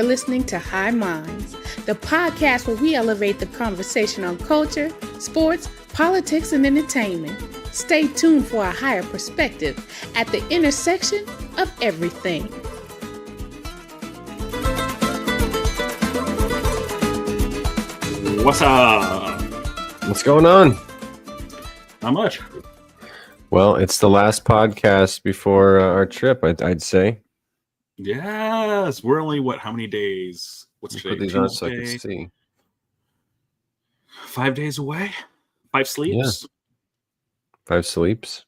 are listening to High Minds, the podcast where we elevate the conversation on culture, sports, politics, and entertainment. Stay tuned for a higher perspective at the intersection of everything. What's up? What's going on? Not much. Well, it's the last podcast before our trip, I'd say. Yes, we're only how many days? What's today? Put these on so I can see. 5 days away. 5 sleeps. Yeah. 5 sleeps.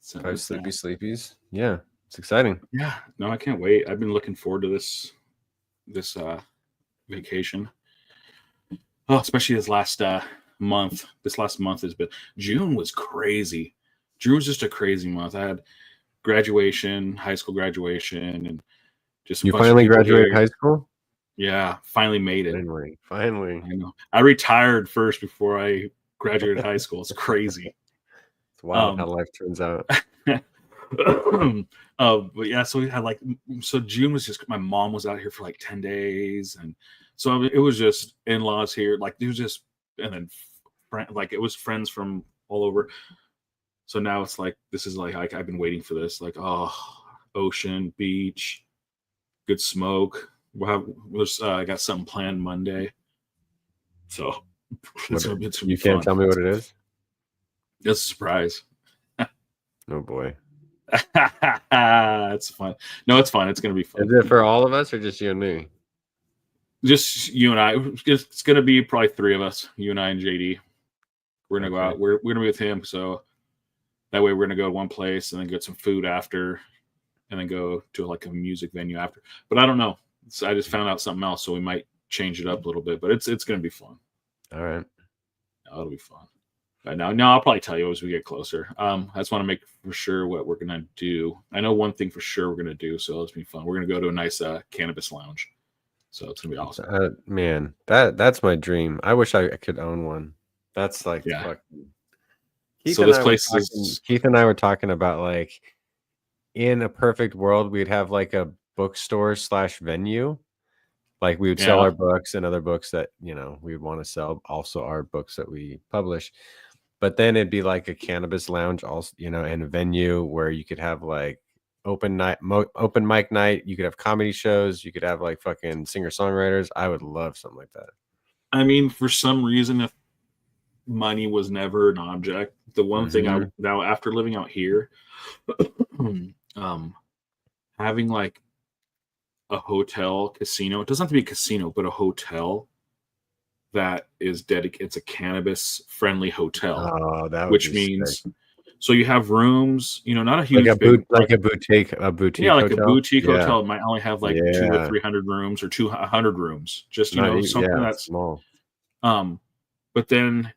So 5 sleepies. Yeah, it's exciting. Yeah, no, I can't wait. I've been looking forward to this vacation. Oh, especially this last month. This last month has been. June was crazy. June was just a crazy month. I had graduation, high school graduation, and just. You finally graduated high school? Yeah, finally made it. Finally. I know. I retired first before I graduated high school. It's crazy. It's wild how life turns out. But yeah, so we had June was just, my mom was out here for 10 days, and so it was just in-laws here, it was just, and then it was friends from all over. So now it's this is I've been waiting for this, ocean, beach, good smoke. I got something planned Monday, so it's gonna be you can't tell me what it is. It's a surprise. Oh boy. It's fun. No, it's fun. It's gonna be fun. Is it for all of us or just you and me? Just you and I. It's gonna be probably 3 of us. You and I and JD. We're gonna go out. We're gonna be with him. So that way we're gonna go to one place and then get some food after, and then go to a music venue after. But I don't know. So I just found out something else, so we might change it up a little bit. But it's gonna be fun. All right. It'll be fun. But no, I'll probably tell you as we get closer. I just want to make for sure what we're gonna do. I know one thing for sure we're gonna do, so it's be fun. We're gonna go to a nice cannabis lounge, so it's gonna be awesome. Man, that's my dream. I wish I could own one. That's yeah. Keith and I were talking about in a perfect world, we'd have a bookstore / venue. We would sell our books and other books that we would want to sell. Also, our books that we publish. But then it'd be a cannabis lounge, also, and a venue where you could have open mic night. You could have comedy shows. You could have fucking singer-songwriters. I would love something like that. I mean, for some reason, if money was never an object, the one thing now after living out here, having a hotel casino. It doesn't have to be a casino, but a hotel that is dedicated. It's a cannabis friendly hotel. Oh, that would which means sick. So you have rooms, not a huge a boutique. Yeah, hotel? a boutique hotel. It might only have 200 or 300 rooms or 200 rooms. Just something that's small. But then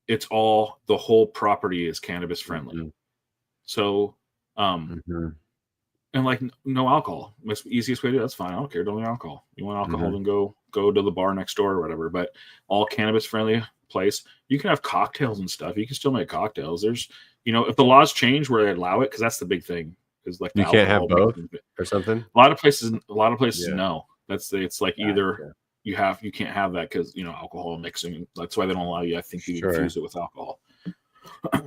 it's the whole property is cannabis friendly. Mm-hmm. So and no alcohol. It's the easiest way to do it. That's fine. I don't care. Don't need alcohol. You want alcohol, then go to the bar next door or whatever. But all cannabis friendly place. You can have cocktails and stuff. You can still make cocktails. There's if the laws change where they allow it, because that's the big thing. Is you can't have both or something. A lot of places no. It's either you can't have that because alcohol mixing. That's why they don't allow you. I think you infuse it with alcohol.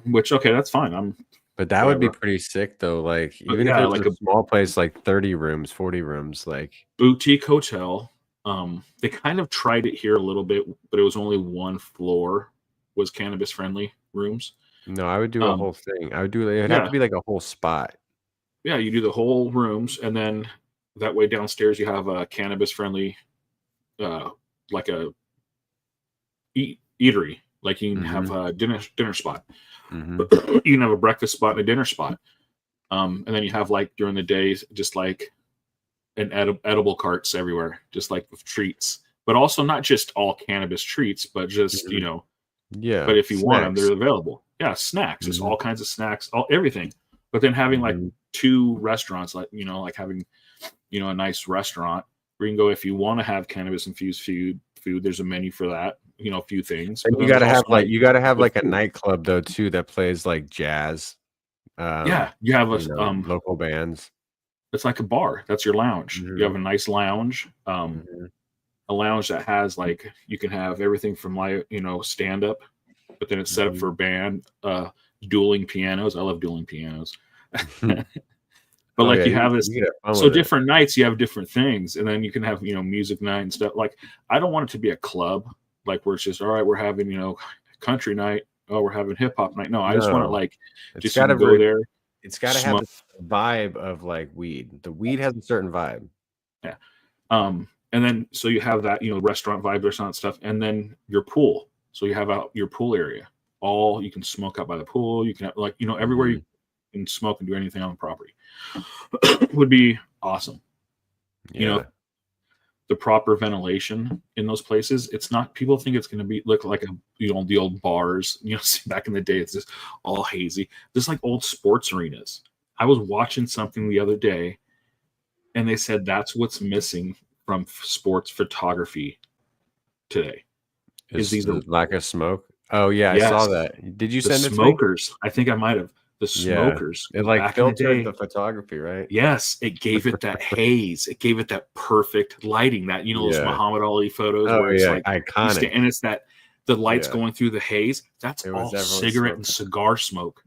Which that's fine. But that would be pretty sick, though. Even if it's a small place, 30 rooms, 40 rooms, boutique hotel. They kind of tried it here a little bit, but it was only one floor was cannabis friendly rooms. No, I would do a whole thing. I would do. It'd have to be a whole spot. Yeah, you do the whole rooms, and then that way downstairs you have a cannabis friendly, a eatery. You can have a dinner spot. Mm-hmm. You can have a breakfast spot and a dinner spot, and then you have during the days just an edible carts everywhere, just with treats, but also not just all cannabis treats, but just yeah. But if you want them, they're available. Yeah, snacks. There's all kinds of snacks, everything. But then having 2 restaurants, having a nice restaurant where you can go if you want to have cannabis infused food. There's a menu for that. A few things. And you gotta have a nightclub though too that plays jazz. You have local bands. It's like a bar. That's your lounge. Mhm. You have a nice lounge. Mhm. A lounge that has like you can have everything from like stand up, but then it's set up Mhm. for band, dueling pianos. I love dueling pianos. But Oh, like yeah, you have this, you get fun so with it. different nights you have different things, and then you can have music night and stuff. Like I don't want it to be a club, like where it's just all right. We're having country night. Oh, we're having hip hop night. No, I just want it No. like It's just you gotta can go there, It's gotta have smoke. the vibe of, like, weed. The weed has a certain vibe. Yeah. And then so you have that restaurant vibe, restaurant stuff, and then your pool. So you have out your pool area. All you can smoke out by the pool. You can have, like everywhere you Mhm. can smoke and do anything on the property would be awesome. Yeah. The proper ventilation in those places. It's not, people think it's going to look like the old bars, back in the day, it's just all hazy. There's like old sports arenas. I was watching something the other day and they said that's what's missing from sports photography today. Is These the lack of smoke? Oh, yeah, I saw yes, that. Did you the send it to me? smokers. I think I might have. The Yeah. smokers It, like, back in the filtered day. the photography, right? Yes, it gave it that haze. It gave it that perfect lighting. That those Yeah. Muhammad Ali photos Oh, where it's yeah, like iconic. and it's that the lights Yeah. going through the haze. That's It was all everyone cigarette and smoking. cigar smoke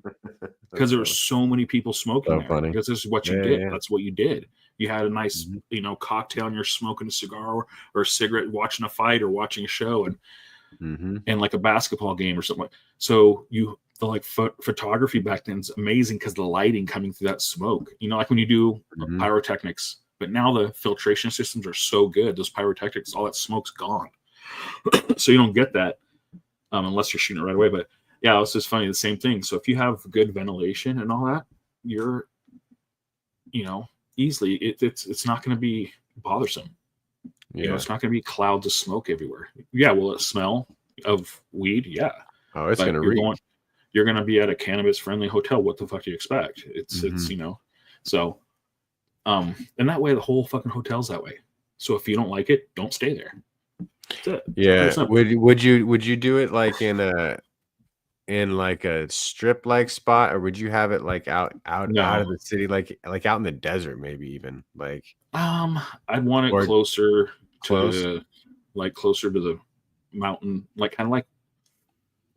because there were so many people smoking So there. funny. Because this is what you Yeah, did. yeah. That's what you did. You had a nice Mhm. cocktail and you're smoking a cigar or a cigarette, watching a fight or watching a show Mhm. and like a basketball game or something. So the photography back then is amazing because the lighting coming through that smoke, like when you do Mhm. pyrotechnics, but now the filtration systems are so good. Those pyrotechnics, all that smoke's gone. So you don't get that unless you're shooting it right away. But yeah, it's just funny. The same thing. So if you have good ventilation and all that, you're, easily, it's not going to be bothersome. Yeah. It's not going to be clouds of smoke everywhere. Yeah. Will it smell of weed? Yeah. Oh, it's But gonna reek. you're going to be at a cannabis friendly hotel. What the fuck do you expect? It's Mhm. so and that way the whole fucking hotel's that way. So if you don't like it, don't stay there. That's it. Yeah. Simple. Would you do it like in like a strip like spot, or would you have it like out of No. the city, like out in the desert, maybe even like I'd want it or closer close? to closer to the mountain, like kind of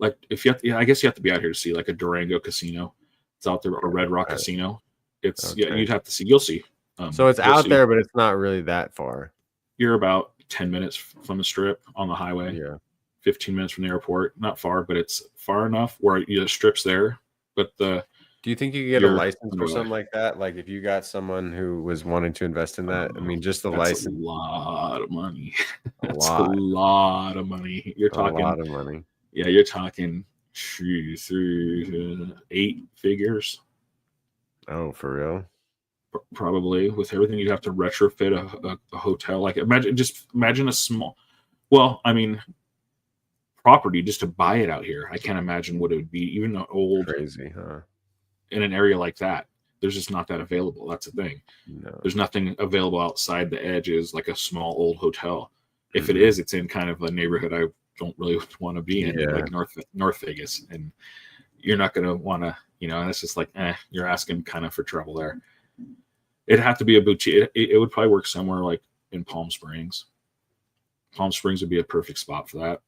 like if you have I guess you have to be out here to see like a Durango casino. It's out there, or Red Rock Okay. Casino. It's Okay. you'd have to see. You'll see. So it's you'll out see. there, but it's not really that far. You're about 10 minutes from the strip on the highway. Yeah. 15 minutes from the airport. Not far, but it's far enough where the strip's there. But Do you think you could get a you're license for underway. something like that? Like if you got someone who was wanting to invest in that, I mean, just the That's license. a lot of money. A That's lot. a lot of money. You're A talking lot of money. Yeah, you're talking 8 figures. Oh, for real? Probably with everything. You'd have to retrofit a hotel. Like imagine a small, well, I mean, property just to buy it out here. I can't imagine what it would be, even an old Crazy, huh? in an area like that. There's just not that available. That's the thing. No. There's nothing available outside the edges like a small old hotel. If it Mhm. is, it's in kind of a neighborhood I don't really want to be in, Yeah. like North Vegas, and you're not going to want to, and it's just like, you're asking kind of for trouble there. It'd have to be a boutique. It would probably work somewhere like in Palm Springs. Palm Springs would be a perfect spot for that.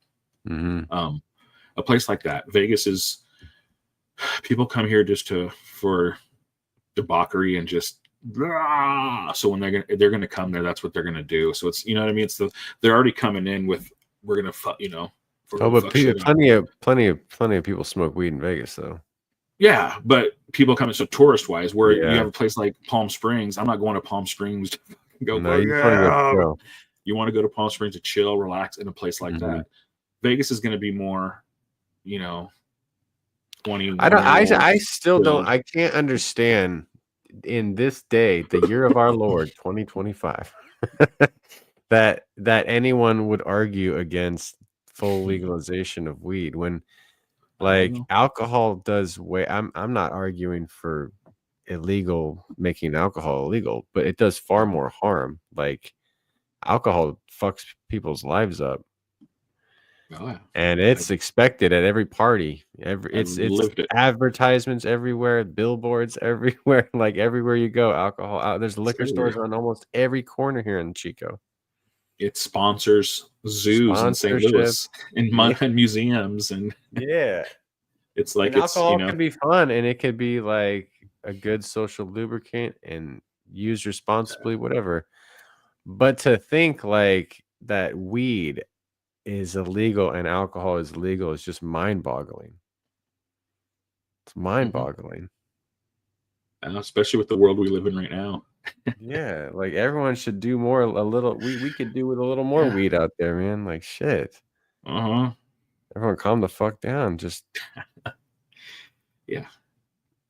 Mhm. A place like that. Vegas is, people come here just for debauchery and just, so when they're gonna come there, that's what they're gonna do. So it's, you know what I mean? They're already coming in with, we're gonna fuck, Oh, but plenty of people smoke weed in Vegas, though. Yeah, but people coming, so tourist wise, where you Yeah. have a place like Palm Springs, I'm not going to Palm Springs to go. No, you just wanna go chill. You want to go to Palm Springs to chill, relax in a place like that. Vegas is going to be more, 21. I still don't. I can't understand in this day, the year of our Lord 2025, that anyone would argue against full legalization of weed when, like, alcohol does way. I'm not arguing for making alcohol illegal, but it does far more harm. Like, alcohol fucks people's lives up. Oh, yeah. And it's expected at every party. It's lived it. advertisements everywhere, billboards everywhere, like everywhere you go, alcohol out. There's liquor stores on almost every corner here in Chico. It sponsors zoos in St. Louis and museums, and yeah, it's like alcohol can be fun, and it could be like a good social lubricant and used responsibly, whatever. But to think like that weed is illegal and alcohol is legal is just mind-boggling. It's mind-boggling. And especially with the world we live in right now. Yeah, like everyone should do more. We could do with a little more weed out there, man. Like shit. Everyone, calm the fuck down. Just yeah,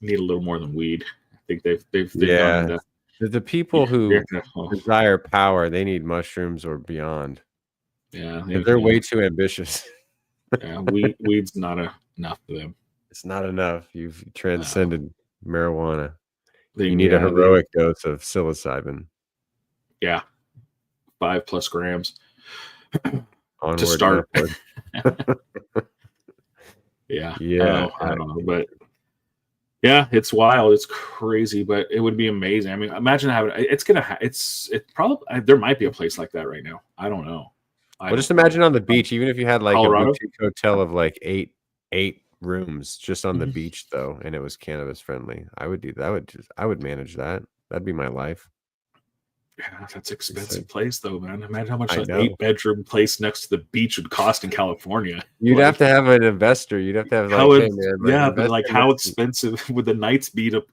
need a little more than weed. I think they've done the people who desire power, they need mushrooms or beyond. Yeah, they're way too ambitious. Yeah, weed's not enough for them. It's not enough. You've transcended marijuana. You need a heroic dose of psilocybin. Yeah, 5+ grams Onward to start. Yeah, I don't know, but yeah, it's wild. It's crazy, but it would be amazing. I mean, imagine having it's probably there might be a place like that right now. I don't know. Well, just imagine on the beach, even if you had like Colorado? A boutique hotel of like eight rooms just on the beach though, and it was cannabis friendly. I would do that. I would manage that. That'd be my life. Yeah, that's an expensive place though, man. Imagine how much an 8-bedroom place next to the beach would cost in California. You'd have to have an investor. You'd have to have but like how expensive would the nights be to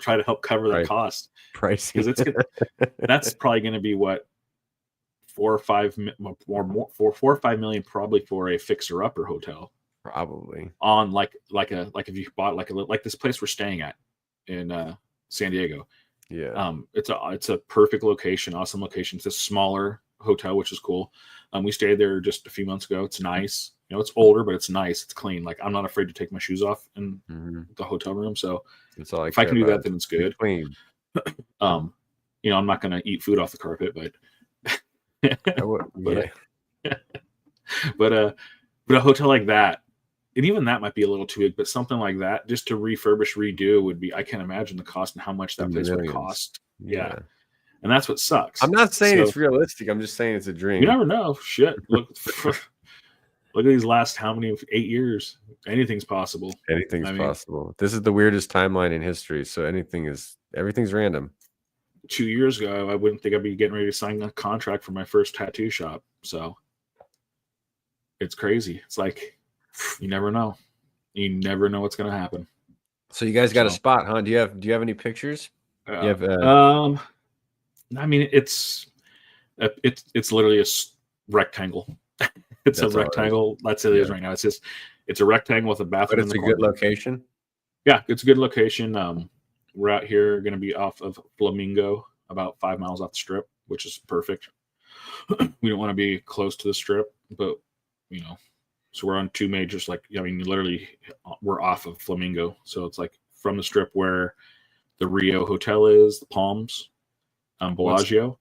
try to help cover that cost? Price, because that's probably going to be what 4 or 5 million probably for a fixer-upper hotel. Probably on like if you bought like this place we're staying at in San Diego. Yeah. It's a perfect location, awesome location. It's a smaller hotel, which is cool. We stayed there just a few months ago. It's nice. It's older, but it's nice. It's clean. Like I'm not afraid to take my shoes off in the hotel room. So that's all if I can do that, then it's good. Clean. I'm not gonna eat food off the carpet, but but a hotel like that, and even that might be a little too big, but something like that, just to refurbish, redo would be, I can't imagine the cost and how much that place would cost. Yeah. And that's what sucks. I'm not saying it's realistic. I'm just saying it's a dream. You never know. Shit. Look at these last 8 years. Anything's possible. Anything's possible. This is the weirdest timeline in history. So everything's random. 2 years ago, I wouldn't think I'd be getting ready to sign a contract for my first tattoo shop. So it's crazy. It's like, you never know. You never know what's going to happen. So you guys got a spot, huh? Do you have any pictures? I mean, it's literally a rectangle. It's a rectangle. That's it is right now. It's a rectangle with a bathroom. But it's a good location. Yeah, it's a good location. We're out here going to be off of Flamingo, about 5 miles off the strip, which is perfect. We don't want to be close to the strip, but so we're on two majors. Literally, we're off of Flamingo, so it's like from the strip where the Rio Hotel is, the Palms, Bellagio.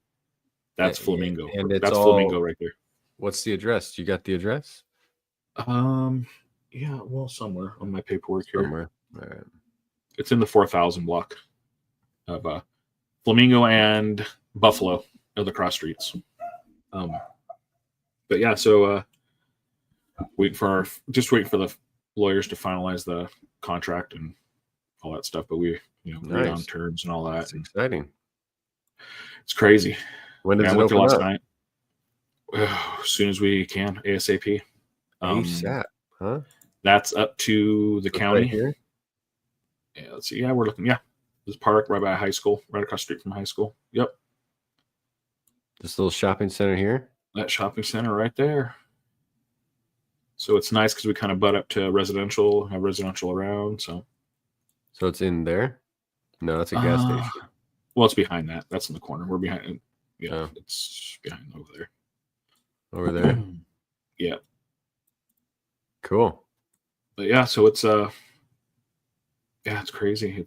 That's Flamingo. And that's Flamingo right there. What's the address? You got the address? Yeah, well, somewhere on my paperwork here. Somewhere. All right. It's in the 4,000 block of Flamingo and Buffalo are the cross streets. But yeah, so waiting for the lawyers to finalize the contract and all that stuff. But we, agreed on terms and all that. That's exciting. It's crazy. When does it open last up? night. As soon as we can, ASAP. ASAP, huh? That's up to the county. Right here? Yeah, let's see. Yeah, we're looking. Yeah, this park right by high school, right across the street from high school. Yep. This little shopping center here. That shopping center right there. So it's nice because we kind of butt up to residential, have residential around. So it's in there? No, that's a gas station. Well, it's behind that. That's in the corner. We're behind. Yeah, it's behind over there. Over there? Yeah. Cool. But yeah, so it's it's crazy.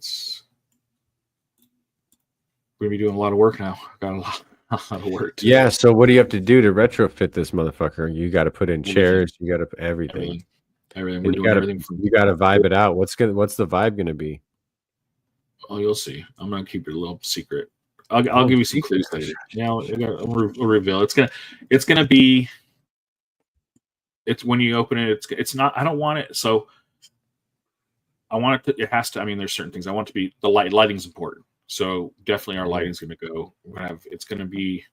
We're gonna be doing a lot of work now. Got lot of work. Too. Yeah. So what do you have to do to retrofit this motherfucker? You got to put in chairs. You got to put everything. Everything. We're doing everything. You got to vibe it out. What's the vibe gonna be? Oh, you'll see. I'm gonna keep it a little secret. I'll give you some clues later. Yeah, I'll reveal. It's gonna be. It's when you open it. It's not. I don't want it. So I want it to. It has to. I mean, there's certain things I want to be. The lighting's important. So definitely our lighting's gonna go. We're gonna have. It's gonna be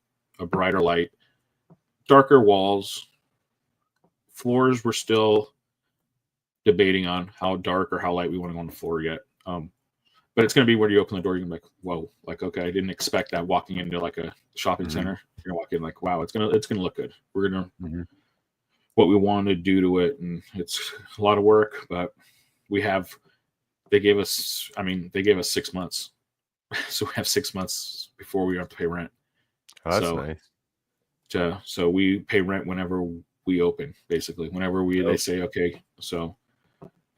a brighter light, darker walls. Floors, we're still debating on how dark or how light we want to go on the floor yet. But it's going to be where you open the door, you're going to be like, whoa, like, okay, I didn't expect that walking into like a shopping center. You're going to walk in like, wow, it's going to look good. We're going to, what we want to do to it. And it's a lot of work, but they gave us 6 months. So we have 6 months before we have to pay rent. Oh, that's nice. So we pay rent whenever we open, basically, whenever they say, okay, so.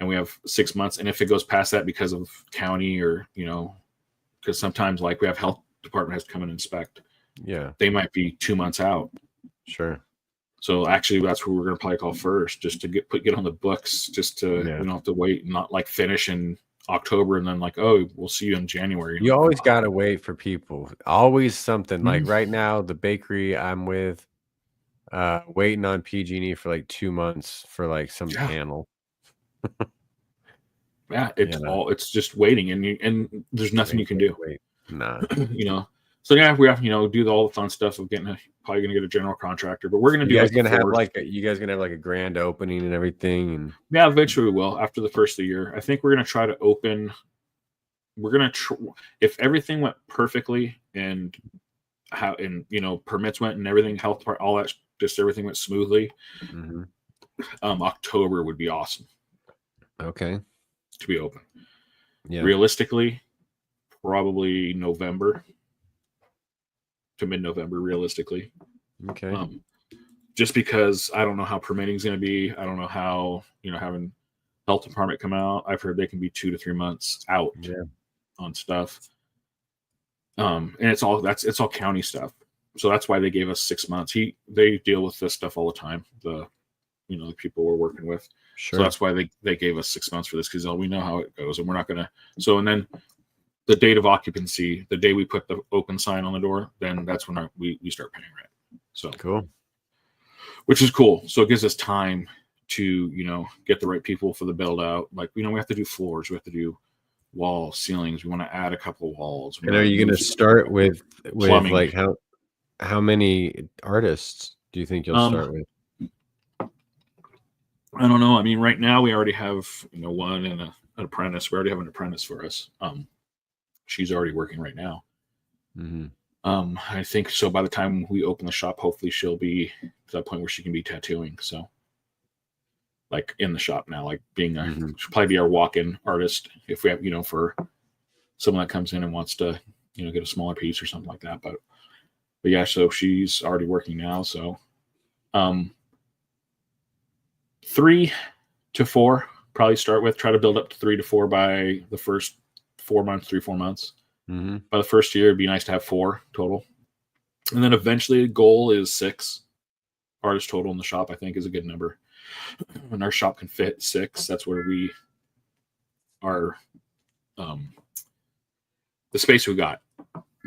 And we have 6 months. And if it goes past that because of county or, because sometimes like we have health department has to come and inspect. Yeah. They might be 2 months out. Sure. So actually that's what we're going to probably call first, just to get on the books, just to, we don't have to wait and not like finish in October and then like, oh, we'll see you in January. You always got to wait for people. Always something like right now, the bakery I'm with, waiting on PG&E for like 2 months for like some panel. Yeah, it's just waiting, and there's nothing you can do. Nah. So yeah, we have do all the fun stuff of probably gonna get a general contractor, but we're gonna you guys gonna have like a grand opening and everything, and yeah, eventually we will after the first of the year. I think we're gonna try to open. We're gonna if everything went perfectly and permits went and everything, health part, all that, just everything went smoothly. October would be awesome. Okay. To be open. Yeah. Realistically, probably November to mid-November, realistically. Okay. Just because I don't know how permitting is going to be. I don't know how, having health department come out. I've heard they can be 2 to 3 months out on stuff. And it's all county stuff. So that's why they gave us 6 months. They deal with this stuff all the time. The people we're working with. Sure. So that's why they gave us 6 months for this, because we know how it goes, and we're not gonna. So and then the date of occupancy, the day we put the open sign on the door, then that's when we start paying rent. So cool, which is cool. So it gives us time to get the right people for the build out. Like we have to do floors, we have to do walls, ceilings. We want to add a couple of walls. And are you going to start with plumbing? Like how many artists do you think you'll start with? I don't know. I mean, right now we already have, one and an apprentice. We already have an apprentice for us. She's already working right now. I think so. By the time we open the shop, hopefully she'll be to that point where she can be tattooing. So, like in the shop now, like being she'll probably be our walk-in artist if we have, for someone that comes in and wants to, get a smaller piece or something like that. But yeah, so she's already working now. So, 3 to 4 probably start with. Try to build up to 3 to 4 by the first 4 months, 3-4 months. By the first year, it'd be nice to have 4 total, and then eventually the goal is 6 artists total in the shop. I think is a good number. When our shop can fit 6, that's where we are. The space we got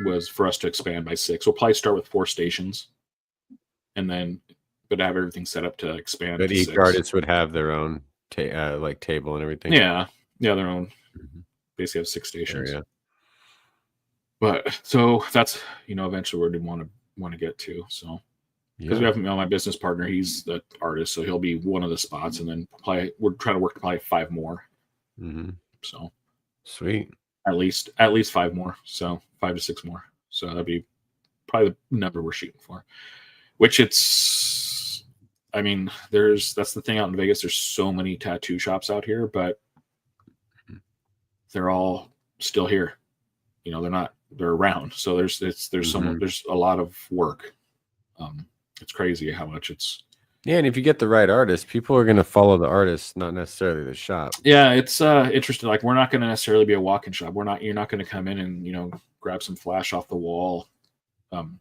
was for us to expand by 6. We'll probably start with 4 stations, and then. But have everything set up to expand. But each artist would have their own table and everything. Yeah, their own. Basically, have 6 stations. Sure, yeah. But so that's eventually where we want to get to. So because we have my business partner, he's the artist, so he'll be one of the spots, and then we're trying to work to probably 5 more. So sweet. At least 5 more. So 5 to 6 more. So that'd be probably the number we're shooting for. Which that's the thing out in Vegas. There's so many tattoo shops out here, but they're all still here. They're around. So there's a lot of work. It's crazy how much it's. Yeah, and if you get the right artist, people are going to follow the artist, not necessarily the shop. Yeah, it's interesting. Like we're not going to necessarily be a walk-in shop. You're not going to come in and grab some flash off the wall.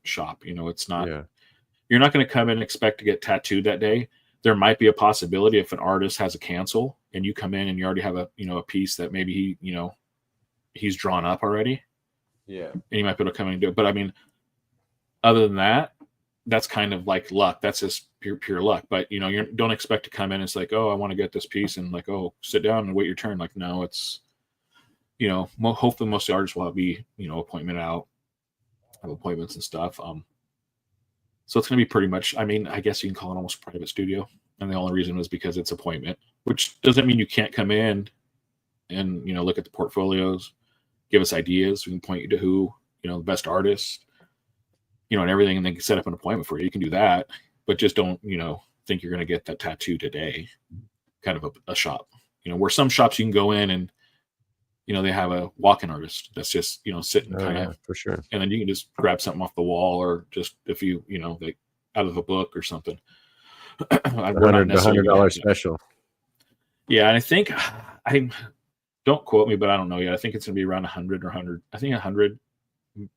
shop. You know, it's not. Yeah. You're not going to come in and expect to get tattooed that day. There might be a possibility if an artist has a cancel and you come in and you already have a piece that maybe he's drawn up already. Yeah. And you might be able to come in and do it. But I mean, other than that, that's kind of like luck. That's just pure luck. But you don't expect to come in and it's like, oh, I want to get this piece and like, oh, sit down and wait your turn. Like, no, it's hopefully most of the artists will be appointment out, have appointments and stuff. So it's going to be pretty much, I mean, I guess you can call it almost private studio. And the only reason was because it's appointment, which doesn't mean you can't come in and, look at the portfolios, give us ideas. We can point you to who, the best artists, and everything, and then set up an appointment for you. You can do that, but just don't, think you're going to get that tattoo today, kind of a shop, where some shops you can go in and, they have a walk-in artist that's just, sitting kind of for sure. And then you can just grab something off the wall or just if you, like out of a book or something. $100 special. Yeah. And I think don't quote me, but I don't know yet. I think it's going to be around 100 or 100. I think $100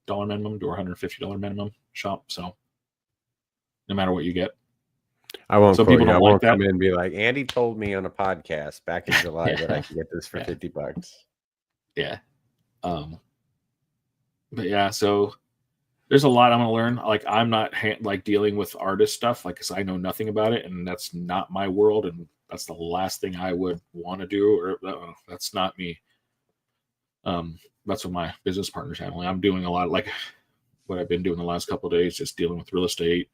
minimum to $150 minimum shop. So no matter what you get. I won't. So people don't won't like come that. in and be like, Andy told me on a podcast back in July that I can get this for $50. Yeah. But yeah, so there's a lot I'm going to learn. Like I'm not dealing with artist stuff, like, cause I know nothing about it and that's not my world. And that's the last thing I would want to do, or that's not me. That's what my business partner's handling. I'm doing a lot, like what I've been doing the last couple of days, just dealing with real estate.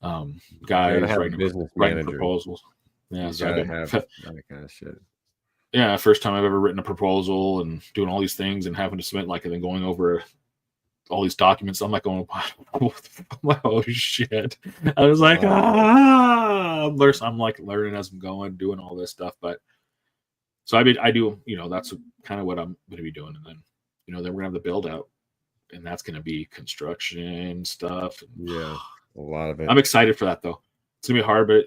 Guys writing proposals. Yeah. So I've been have that kind of shit. Yeah, first time I've ever written a proposal and doing all these things and having to submit and then going over all these documents. I'm like going, oh shit. I was like, I'm like learning as I'm going, doing all this stuff. But so I do, that's kind of what I'm going to be doing. And then, then we're gonna have the build out and that's going to be construction stuff. Yeah, a lot of it. I'm excited for that though. It's gonna be hard, but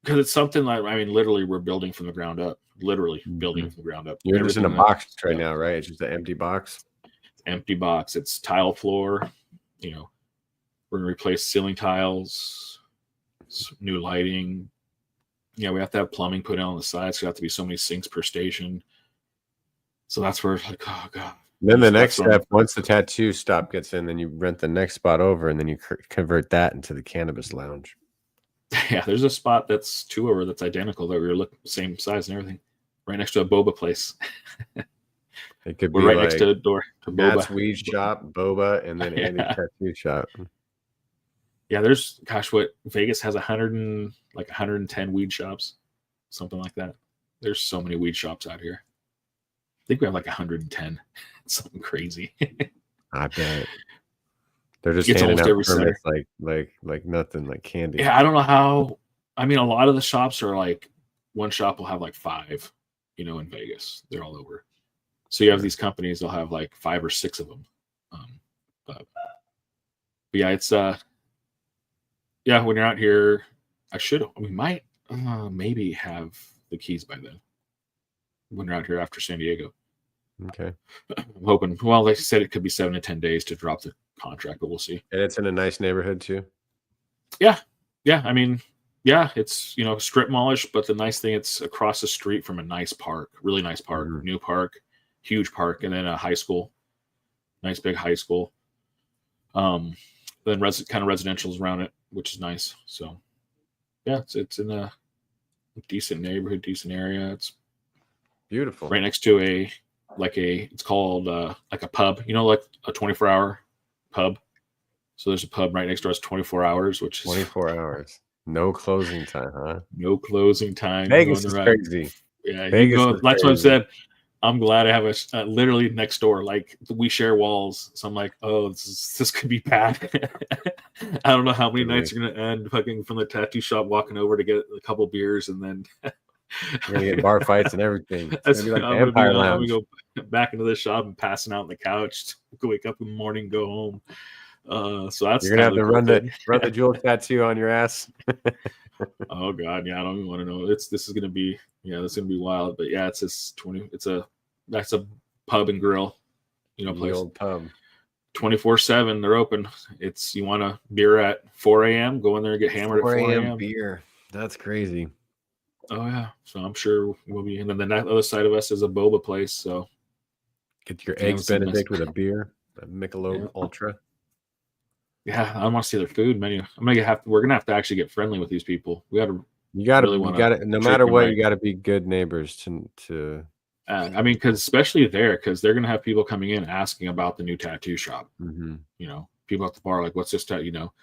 because it's something like, I mean, literally we're building from the ground up, building from the ground up. You're just in a box right now, right? It's just an empty box. Empty box. It's tile floor. We're going to replace ceiling tiles, new lighting. Yeah, we have to have plumbing put in on the sides. So there have to be so many sinks per station. So that's where it's like, oh God. Then the next step, once the tattoo stop gets in, then you rent the next spot over and then you convert that into the cannabis lounge. Yeah, there's a spot that's 2 over that's identical that we were looking same size and everything, right next to a boba place. It could be right next to the door to Matt's weed shop, boba, and then Andy's tattoo shop. Yeah, there's what Vegas has 110 weed shops, something like that. There's so many weed shops out here. I think we have 110, something crazy. I bet. They're just handing out permits like nothing, like candy. Yeah, I don't know how. I mean, a lot of the shops are one shop will have 5, in Vegas. They're all over. So you have these companies, they'll have 5 or 6 of them. But yeah, it's when you're out here, we might maybe have the keys by then. When you're out here after San Diego. Okay. I'm hoping. Well, they said it could be 7 to 10 days to drop the contract, but we'll see. And it's in a nice neighborhood too. Yeah. I mean, yeah, it's strip mallish, but the nice thing, it's across the street from a nice park, really nice park, new park, huge park, and then a high school, nice big high school. Then kind of residential's around it, which is nice. So yeah, it's in a decent neighborhood, decent area. It's beautiful. Right next to it's called like a pub, like a 24-hour pub. So there's a pub right next to us 24 hours, which is 24 hours. No closing time, huh? No closing time. Vegas is crazy. Yeah, that's what I said. I'm glad I have a literally next door. We share walls, so I'm like, oh, this could be bad. I don't know how many nights are gonna end fucking from the tattoo shop, walking over to get a couple beers, and then you're gonna get bar fights and everything. It's gonna be like Empire Lounge. I'm gonna go back into the shop and passing out on the couch. Wake up in the morning, go home. So that's you're gonna have to run the jewel tattoo on your ass. Oh God, yeah, I don't even want to know. This is gonna be wild. But yeah, that's a pub and grill, place. The old pub. 24/7. They're open. It's you want a beer at 4 a.m. Go in there and get hammered at 4 a.m. beer. That's crazy. Oh yeah. So I'm sure we'll be. And then the other side of us is a boba place. So get your eggs Benedict with a beer, a Michelob Ultra. Yeah, I want to see their food menu. We're gonna have to actually get friendly with these people. You got to. No matter what, you got to be good neighbors to. I mean, especially because they're gonna have people coming in asking about the new tattoo shop. Mm-hmm. You know, people at the bar like, "What's this tattoo?" You know,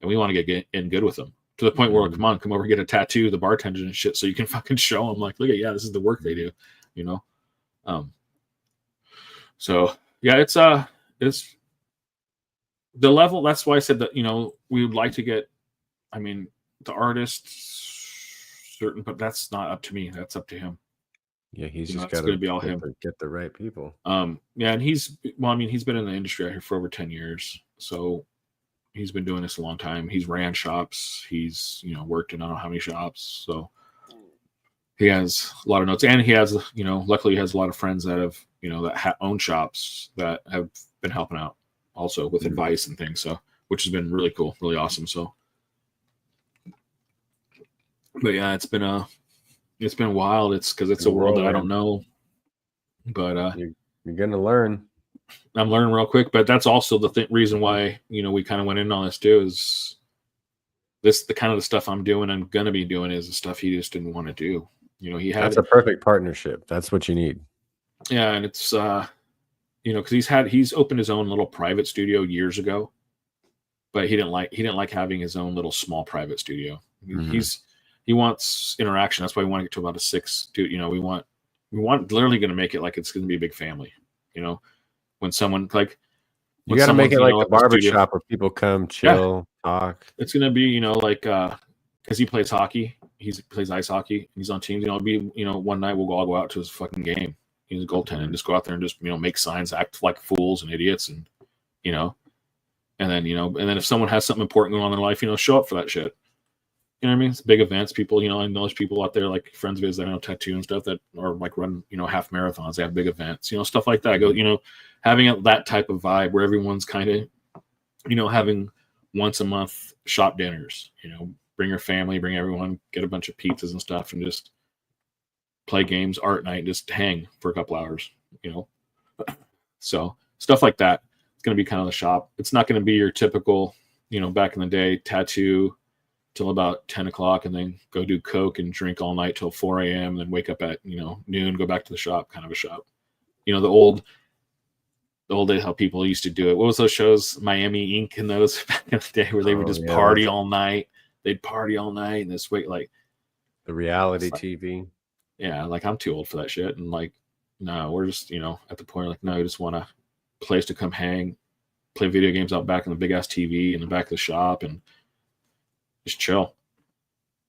and we want to get in good with them to the point where, come over, get a tattoo, the bartenders and shit, so you can fucking show them like, look at, this is the work they do. You know, so yeah, it's the level. That's why I said that, we would like to get, the artists certain, but that's not up to me. That's up to him. Yeah, he's just got to be all him. Get the right people. Yeah, and he's been in the industry out here for over 10 years. So he's been doing this a long time. He's ran shops. He's, worked in I don't know how many shops. So he has a lot of notes, and he has, luckily he has a lot of friends that have, that own shops that have been helping out also with advice and things. So, which has been really cool, really awesome. So, but yeah, it's been wild. It's because it's a world that I don't know, but you're gonna learn. I'm learning real quick, but that's also the reason why we kind of went in on this too. Is this the kind of the stuff I'm doing and gonna be doing is the stuff he just didn't want to do. That's a perfect partnership. That's what you need. Yeah, and it's because he's opened his own little private studio years ago, but he didn't like having his own little small private studio. He wants interaction. That's why we want to get to about a 6. We want literally going to make it like it's going to be a big family. When someone like you got to make it like the barbershop where people come chill, talk. It's going to be because he plays hockey. He plays ice hockey. He's on teams. It'll be one night we'll all go out to his fucking game. He's a goaltender and just go out there and just make signs, act like fools and idiots, and and then if someone has something important going on in their life, show up for that shit. You know what I mean? It's big events. People, I know there's people out there like friends of his that I know tattoo and stuff that are like run, half marathons. They have big events, stuff like that. I go, having that type of vibe where everyone's kind of, having once a month shop dinners. Bring your family, bring everyone, get a bunch of pizzas and stuff, and just play games, art night, just hang for a couple hours. So stuff like that. It's going to be kind of the shop. It's not going to be your typical, back in the day tattoo till about 10 o'clock and then go do coke and drink all night till 4 a.m. and then wake up at noon, go back to the shop, kind of a shop. The old days how people used to do it. What was those shows, Miami Ink and those back in the day where they would just party all night? They'd party all night and just wait, like the reality TV. Yeah, like I'm too old for that shit. And like, no, we're just, at the point like, no, I just want a place to come hang, play video games out back in the big ass TV in the back of the shop and just chill,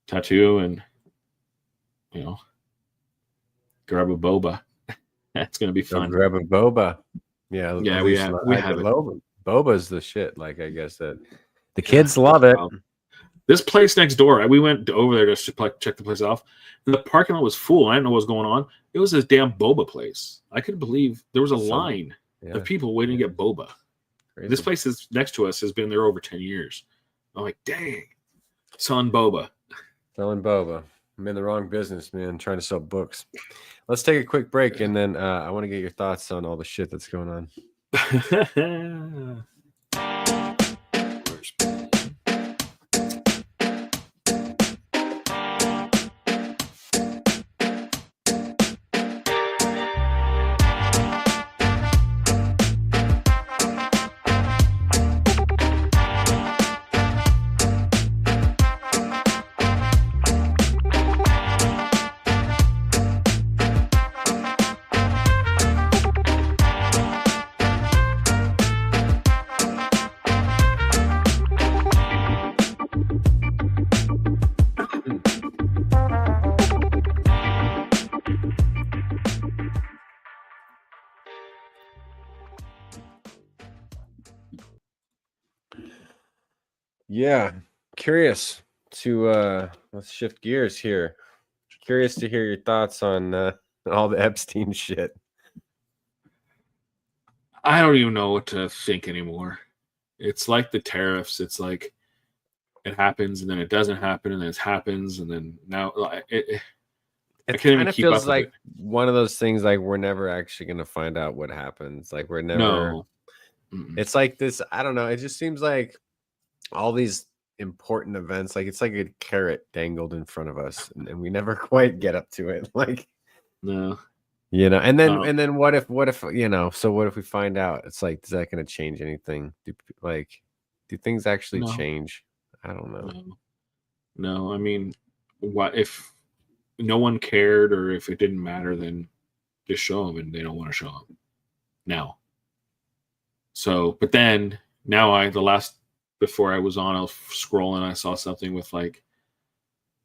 tattoo, and grab a boba. That's gonna be fun. Grab a boba. Yeah, we have it. Boba's the shit. Like I guess that the kids love it. This place next door, we went over there just to check the place off. The parking lot was full. I didn't know what was going on. It was this damn boba place. I couldn't believe there was a line of people waiting to get boba. Crazy. This place is next to us has been there over 10 years. I'm like, dang. Selling boba. I'm in the wrong business, man. Trying to sell books. Let's take a quick break, and then I want to get your thoughts on all the shit that's going on. Yeah, curious to let's shift gears here. Curious to hear your thoughts on all the Epstein shit. I don't even know what to think anymore. It's like the tariffs. It's like it happens and then it doesn't happen and then it happens and then now I can't even keep up feels with like it. one of those things like we're never actually going to find out what happens. Like we're never. No. It's like this. I don't know. It just seems like all these important events, like it's like a carrot dangled in front of us, and we never quite get up to it. Like, no, and then what if so what if we find out? It's like, is that going to change anything? Do things actually change? I don't know. No, I mean, what if no one cared, or if it didn't matter, then just show them, and they don't want to show them now. So, but then now before I was on, I was scrolling, I saw something with like,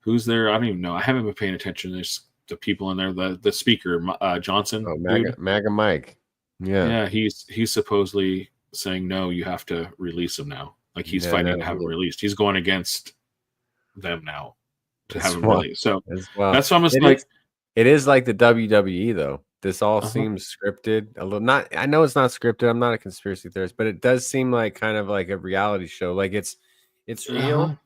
who's there? I don't even know. I haven't been paying attention. There's the people in there, the speaker, Johnson. Oh, MAGA Mike. Yeah. He's supposedly saying, no, you have to release him now. Like he's fighting to have him released. He's going against them now to have him released. So that's almost like. It is like the WWE though. This all seems scripted a little. Not, I know it's not scripted. I'm not a conspiracy theorist, but it does seem like kind of like a reality show. Like it's real,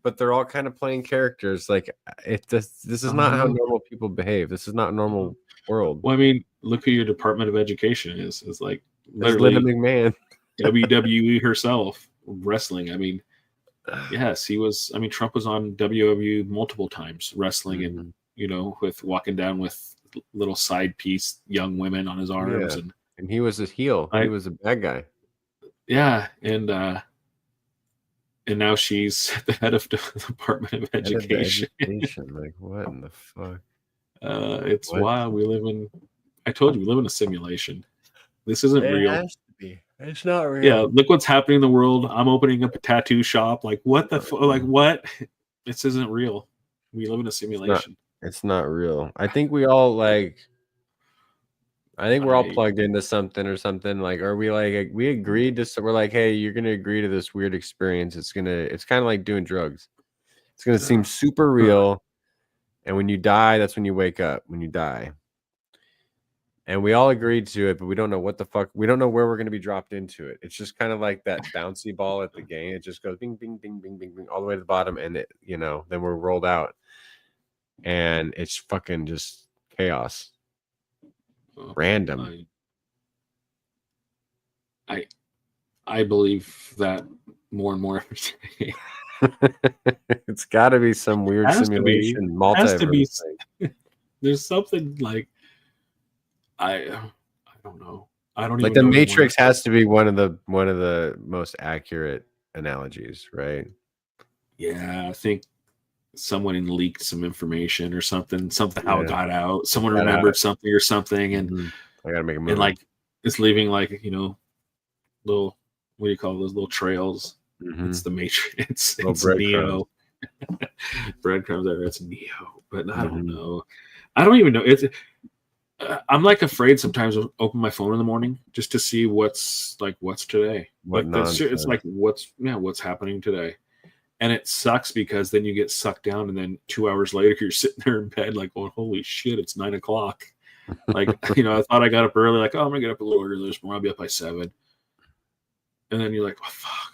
but they're all kind of playing characters. Like this is not how normal people behave. This is not a normal world. Well, I mean, look who your Department of Education is. It's like literally Linda McMahon, WWE herself, wrestling. I mean, yes, he was. I mean, Trump was on WWE multiple times, wrestling, and with walking down with little side piece young women on his arms, and he was a heel. He was a bad guy. Yeah, and now she's the head of the Department of Education. Like, what in the fuck? It's wild. I told you, we live in a simulation. This isn't real. It has to be. It's not real. Yeah, look what's happening in the world. I'm opening up a tattoo shop. Like, what the like what? This isn't real. We live in a simulation. It's not real. I think we all we're all plugged into something or something. Like, are we like, we agreed to, we're like, hey, you're going to agree to this weird experience. It's kind of like doing drugs. It's going to seem super real. And when you die, that's when you wake up, when you die. And we all agreed to it, but we don't know what the fuck, we don't know where we're going to be dropped into it. It's just kind of like that bouncy ball at the game. It just goes bing, bing, bing, bing, bing, bing, all the way to the bottom. And it, then we're rolled out. And it's fucking just chaos. Random. I believe that more and more every day. It's got to be some weird simulation. Multiverse. There's something like I don't know. I don't like even the know Matrix has to be one of the most accurate analogies, right? Yeah, I think someone leaked some information or something how it got out. Someone remembered something or something, and I gotta make a move. And like it's leaving like little, what do you call those little trails? It's the Matrix. It's Neo. Breadcrumbs. It's Neo, but I don't know. I don't even know. I'm like afraid sometimes to open my phone in the morning just to see what's today. It's like what's happening today. And it sucks because then you get sucked down, and then 2 hours later you're sitting there in bed like, oh, holy shit, it's 9 o'clock. Like, I thought I got up early, like, oh, I'm gonna get up a little early this morning, I'll be up by 7. And then you're like, oh fuck.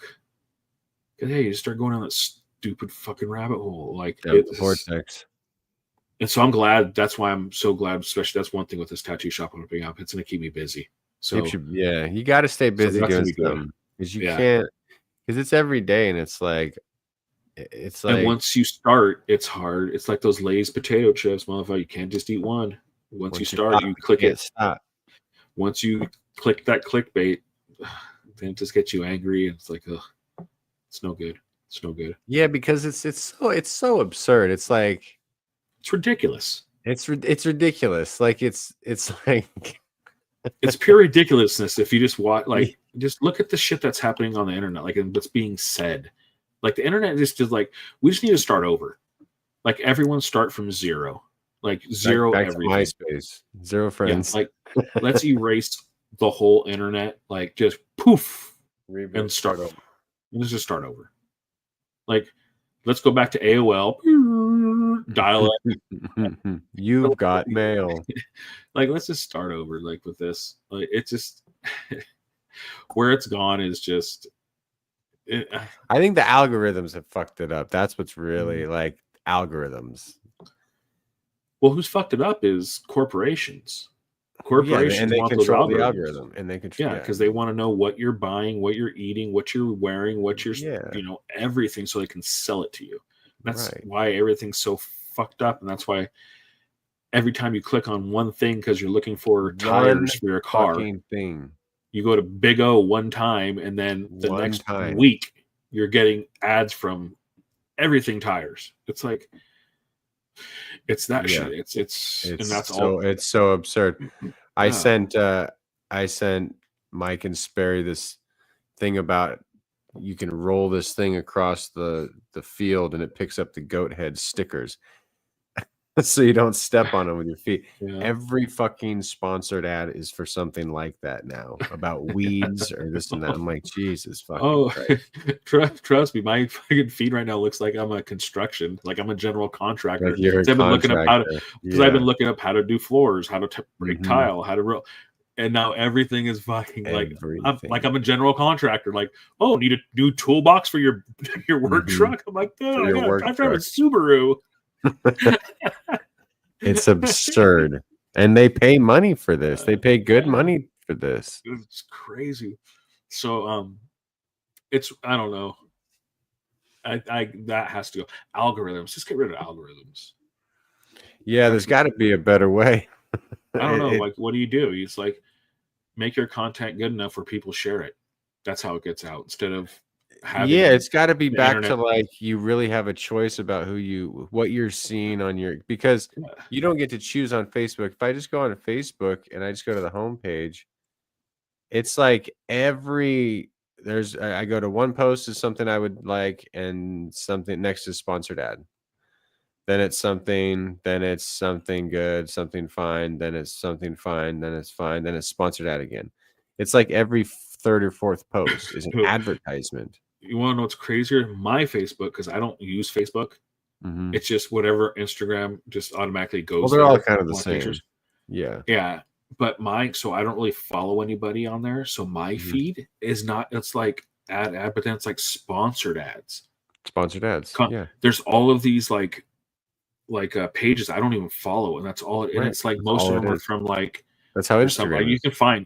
Hey, you start going down that stupid fucking rabbit hole. Like the vortex. And so I'm glad, that's why I'm so glad, especially that's one thing with this tattoo shop I'm opening up. It's gonna keep me busy. So you gotta stay busy doing something. Because you can't, because it's every day, and it's like and once you start, it's hard. It's like those Lay's potato chips, motherfucker. You can't just eat one. Once you start, you click it. Stop. Once you click that clickbait, then it just gets you angry, and it's like, ugh, it's no good. It's no good. Yeah, because it's so absurd. It's like it's ridiculous. It's ridiculous. Like it's like it's pure ridiculousness. If you just watch, like, just look at the shit that's happening on the internet, like, and what's being said. Like the internet just is like, we just need to start over. Like everyone start from zero. Like zero back everything. To MySpace. Zero friends. Yeah, like let's erase the whole internet. Like just poof. Reboot, and start over. Let's just start over. Like let's go back to AOL. Dial up. You've got mail. Like let's just start over. Like with this. Like it's just where it's gone is just. I think the algorithms have fucked it up. That's what's really like algorithms. Well, who's fucked it up is corporations. Corporations and they want control those the algorithm, and they control. Yeah, because they want to know what you're buying, what you're eating, what you're wearing, what you're everything, so they can sell it to you. That's why everything's so fucked up, and that's why every time you click on one thing because you're looking for tires for your car, you go to Big O one time, and then the next week you're getting ads from everything tires. It's like it's that shit. It's and that's all. It's so absurd. I sent Mike and Sperry this thing about you can roll this thing across the field and it picks up the goat head stickers. So you don't step on them with your feet. Yeah. Every fucking sponsored ad is for something like that now, about weeds or this and that. I'm like, Jesus fucking Christ. Trust me, my fucking feed right now looks like I'm a construction, like I'm a general contractor. Like I've been looking up I've been looking up how to do floors, how to break tile, how to roll. And now everything is fucking I'm a general contractor. Like, oh, need a new toolbox for your work truck? I'm like, oh, I drive a Subaru. It's absurd, and they pay money for this. They pay good money for this. It's crazy. So it's I don't know. I that has to go. Algorithms. Just get rid of algorithms. Yeah, there's got to be a better way. I don't know. Like, what do? It's like make your content good enough where people share it. That's how it gets out. Instead of it's got to be back to like you really have a choice about what you're seeing on your, because you don't get to choose on Facebook. If I just go on Facebook and I just go to the homepage, it's like I go to one post is something I would like, and something next is sponsored ad. Then it's something good, something fine, then it's something fine, then it's fine, then it's sponsored ad again. It's like every third or fourth post is an advertisement. You want to know what's crazier? My Facebook, because I don't use Facebook. Mm-hmm. It's just whatever Instagram just automatically goes. Well, they're all kind of the same. Pictures. Yeah. Yeah. But so I don't really follow anybody on there. So my feed is not, it's like ad, but then it's like sponsored ads. Sponsored ads. Yeah. There's all of these like pages I don't even follow. And that's all it, and it's like most of them are from like, that's how Instagram like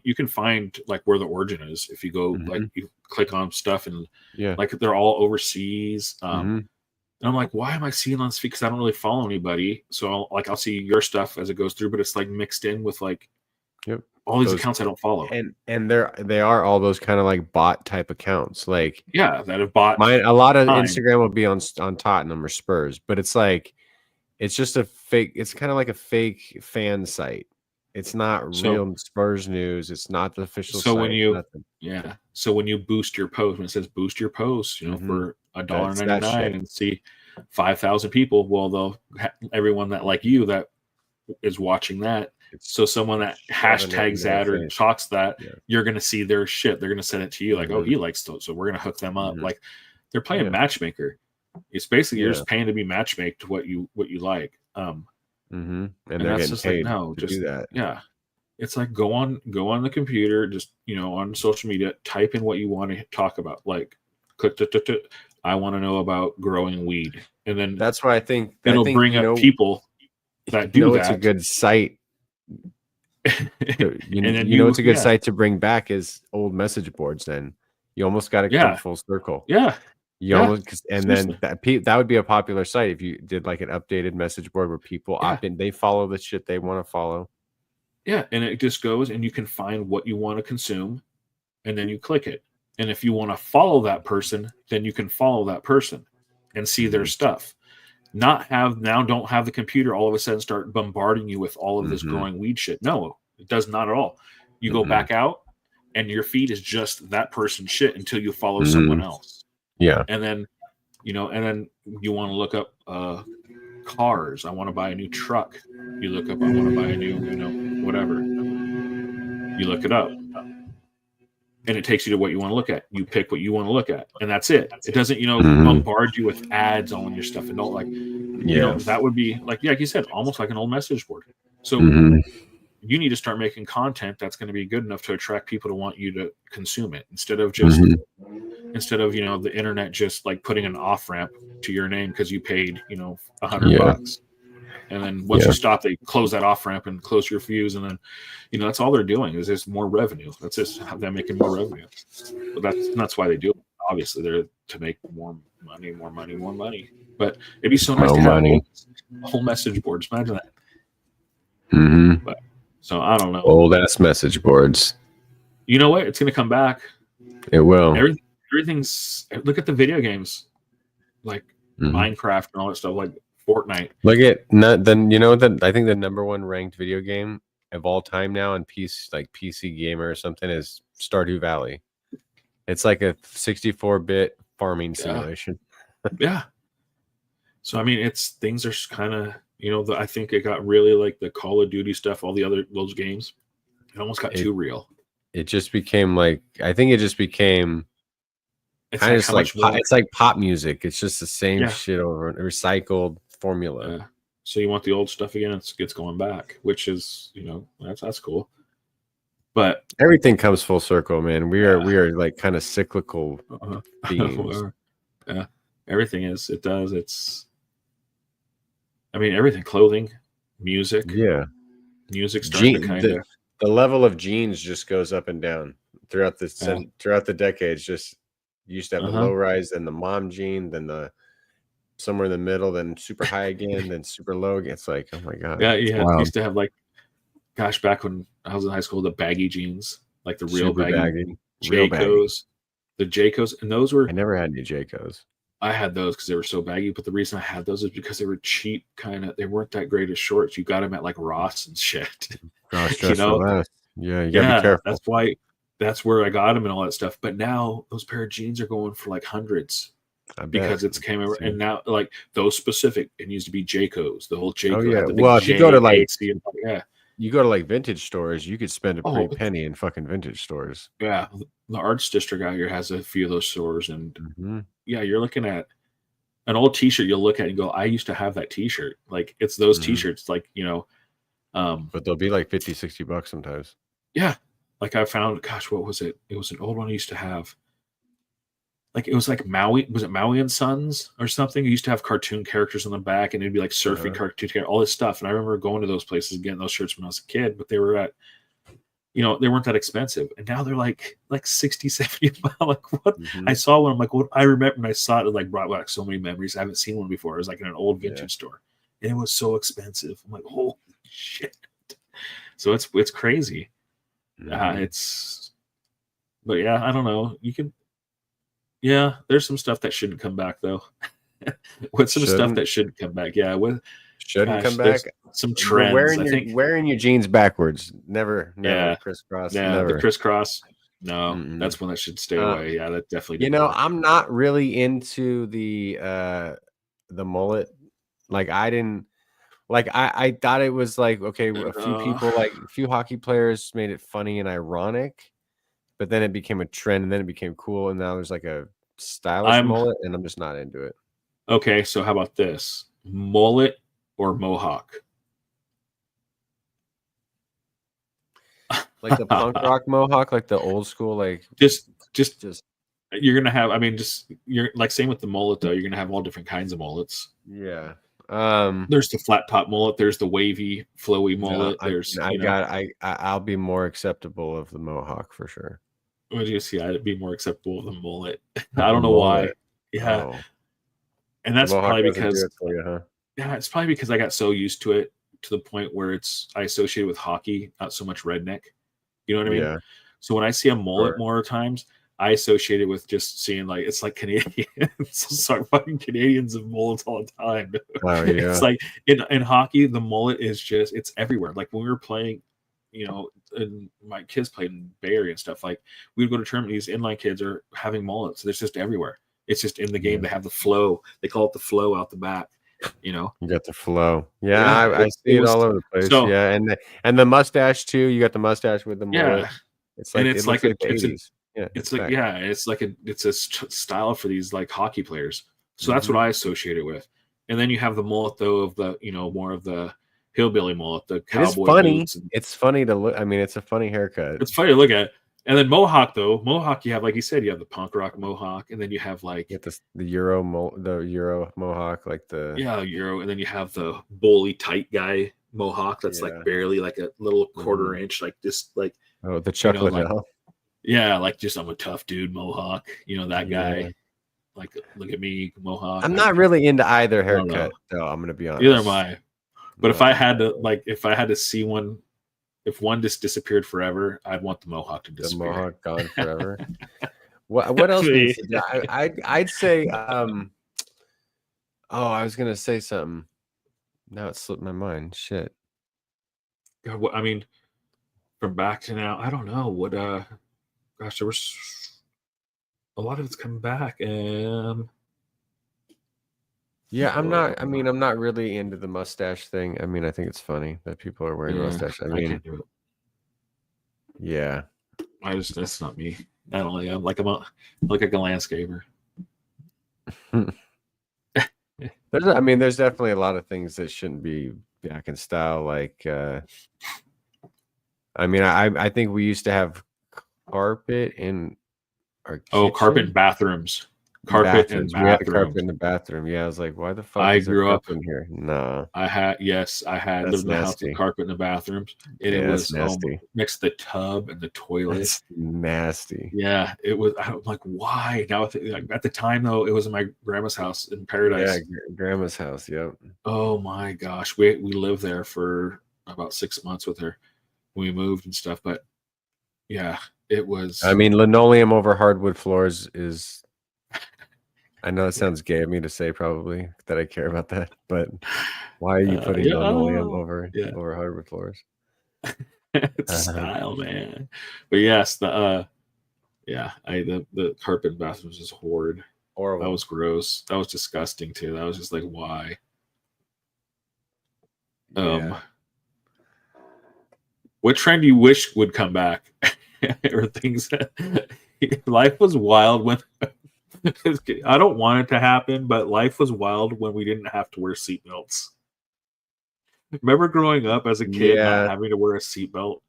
you can find like where the origin is if you go like you click on stuff and like they're all overseas. And I'm like, why am I seeing on this feed? Because I don't really follow anybody. So I'll see your stuff as it goes through, but it's like mixed in with like all these accounts I don't follow. And they are all those kind of like bot type accounts. Like that have bought mine. A lot of Instagram will be on Tottenham or Spurs, but it's like it's just a fake. It's kind of like a fake fan site. It's not real Spurs news. It's not the official site. So when you boost your post, when it says boost your post, for $1.99 and see 5,000 people, well, everyone that like you that is watching that. So someone that hashtags that or talks that, you're gonna see their shit. They're gonna send it to you like, oh, he likes those, so we're gonna hook them up. Like they're playing matchmaker. It's basically you're just paying to be matchmaked to what you like. And they're getting paid to do that. Yeah, it's like go on the computer, just on social media, type in what you want to talk about. Like, click I want to know about growing weed, and then that's why I think it'll bring up people that do that. It's a good site. It's a good site to bring back is old message boards. Then you almost got to come full circle. Yeah. Almost, and then that would be a popular site if you did like an updated message board where people opt in, they follow the shit they want to follow. Yeah, and it just goes, and you can find what you want to consume, and then you click it. And if you want to follow that person, then you can follow that person and see their stuff. Don't have the computer all of a sudden start bombarding you with all of this growing weed shit. No, it does not at all. You go back out, and your feed is just that person's shit until you follow someone else. Yeah. And then, you want to look up cars. I want to buy a new truck. You look up, I want to buy a new, whatever. You look it up. And it takes you to what you want to look at. You pick what you want to look at. And that's it. It doesn't, bombard you with ads on your stuff. And don't that would be like you said, almost like an old message board. So you need to start making content that's going to be good enough to attract people to want you to consume it, instead of just the internet just like putting an off ramp to your name because you paid $100, and then once you stop, they close that off ramp and close your views, and then that's all they're doing is just more revenue. That's just how they're making more revenue. But that's why they do it. Obviously, they're to make more money. But it'd be so nice to have whole message boards. Imagine that. But so I don't know. Old ass message boards. You know what? It's going to come back. It will. Everything's. Look at the video games, like Minecraft and all that stuff, like Fortnite. Look at that. I think the number one ranked video game of all time now on PC Gamer or something is Stardew Valley. It's like a 64-bit farming simulation. Yeah. So I mean, things are kind of I think it got really like the Call of Duty stuff, all those games. It almost got too real. It just became like it's like pop music. It's just the same shit over recycled formula. Yeah. So you want the old stuff again? It's going back, which is that's cool. But everything comes full circle, man. We are like kind of cyclical beings. Yeah, everything is. It does. I mean, everything. Clothing, music. Yeah, music. The level of jeans just goes up and down throughout the decades. Just you used to have the low rise, then the mom jean, then the somewhere in the middle, then super high again, then super low again. It's like, oh my god. Yeah, used to have like, gosh, back when I was in high school, the baggy jeans, like the real baggy. Jaycos, the Jaycos, and those were. I never had any Jaycos. I had those because they were so baggy, but the reason I had those is because they were cheap. They weren't that great as shorts. You got them at like Ross and shit. Yeah, you gotta be careful. That's where I got them and all that stuff. But now those pair of jeans are going for like hundreds. Because it's came over, and now like those specific, it needs to be Jaycos. The whole Jayco. Oh yeah. Well, if you go to you go to like vintage stores, you could spend a pretty penny in fucking vintage stores. Yeah, the Arts District out here has a few of those stores, and you're looking at an old T-shirt. You'll look at it and go, "I used to have that T-shirt." Like it's those T-shirts, like but they'll be like $50-$60 sometimes. Yeah, like I found, gosh, what was it? It was an old one I used to have. Like it was like Maui, was it Maui and Sons or something? It used to have cartoon characters on the back, and it'd be like surfing cartoon, all this stuff. And I remember going to those places and getting those shirts when I was a kid, but they were at, they weren't that expensive. And now they're like 60, 70. Like what? I saw one. I'm like, what? I remember when I saw it, it like brought back so many memories. I haven't seen one before. It was like in an old vintage store, and it was so expensive. I'm like, holy shit. So it's crazy. But yeah, I don't know. You can. Yeah, there's some stuff that shouldn't come back though. What's some stuff that shouldn't come back? Yeah, shouldn't come back. Some trends. Wearing your jeans backwards. Never crisscross. Yeah, never. The crisscross. No, that's one that should stay away. Yeah, that definitely. I'm not really into the mullet. Like I didn't. Like I thought it was like okay, a few people a few hockey players made it funny and ironic. But then it became a trend, and then it became cool, and now there's like a stylish mullet, and I'm just not into it. Okay, so how about this? Mullet or mohawk? Like the punk rock mohawk, like the old school, like just you're gonna have. I mean, you're like same with the mullet though. You're gonna have all different kinds of mullets. Yeah. There's the flat top mullet. There's the wavy, flowy mullet. I'll be more acceptable of the mohawk for sure. What do you see? I'd be more acceptable of the mullet. I don't know why. Yeah, and that's probably because it's probably because I got so used to it to the point where I associate it with hockey, not so much redneck. You know what I mean? Yeah. So when I see a mullet more times, I associate it with just seeing like it's like Canadians. So fucking Canadians have mullets all the time. Oh, yeah. It's like in hockey, the mullet is just it's everywhere. Like when we were playing, and my kids played in Bay Area and stuff. Like we would go to tournaments, these inline kids are having mullets. It's just everywhere. It's just in the game. They have the flow. They call it the flow out the back. You got the flow. Yeah, I see it all over the place. So, yeah, and the mustache too. You got the mustache with the mullet. Yeah, it's a style for these like hockey players. So that's what I associate it with. And then you have the mullet though of the more of the hillbilly mullet, the cowboy It's funny. boots. It's funny to look. I mean, it's a funny haircut. It's funny to look at. And then mohawk, though. Mohawk, you have, like you said, you have the punk rock mohawk, and then you have like the Euro mohawk, like the Euro, and then you have the bully tight guy mohawk that's like barely like a little quarter inch, like just like the Chuck Liddell. Like just I'm a tough dude mohawk, that guy. Like, look at me, mohawk. I'm not really into either haircut, though. I'm gonna be honest. Neither am I. But if I had to see one, if one just disappeared forever, I'd want the mohawk to disappear. The mohawk gone forever. What else? I'd say. I was gonna say something. Now it slipped my mind. Shit. God, I mean, from back to now, I don't know what. Gosh, there was a lot of it's coming back, and I'm not really into the mustache thing. I mean, I think it's funny that people are wearing mustache. I mean, yeah. That's not me. I don't like. I'm like a landscaper. There's definitely a lot of things that shouldn't be back in style. Like, I think we used to have carpet in our kitchen. Carpet in bathrooms. Carpet in the bathroom. Yeah, I was like, why the fuck? I grew up in here. No, I had lived in the house with carpet in the bathrooms, and it was nasty. Next to the tub and the toilet. It's nasty. Yeah, it was. I'm like, why? Now at the time though, it was in my grandma's house in Paradise. Yeah, grandma's house. Yep. Oh my gosh, we lived there for about 6 months with her when we moved and stuff. But yeah, it was. I mean, linoleum over hardwood floors is. I know it sounds gay of me to say probably that I care about that, but why are you putting linoleum over hardwood floors? It's style, man. But yes, the carpet in bathrooms is horrid. Horrible. That was gross. That was disgusting too. That was just like, why? What trend do you wish would come back? Or things that life was wild when I don't want it to happen, but life was wild when we didn't have to wear seatbelts. Remember growing up as a kid not having to wear a seatbelt?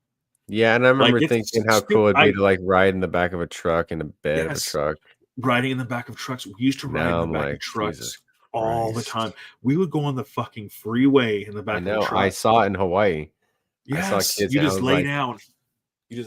Yeah, and I remember thinking how cool it'd be to like ride in the back of a truck, in the bed of a truck. Riding in the back of trucks. We used to ride in the back of trucks all the time. We would go on the fucking freeway in the back of the truck. I saw it in Hawaii. Yes, I saw kids. You just lay down.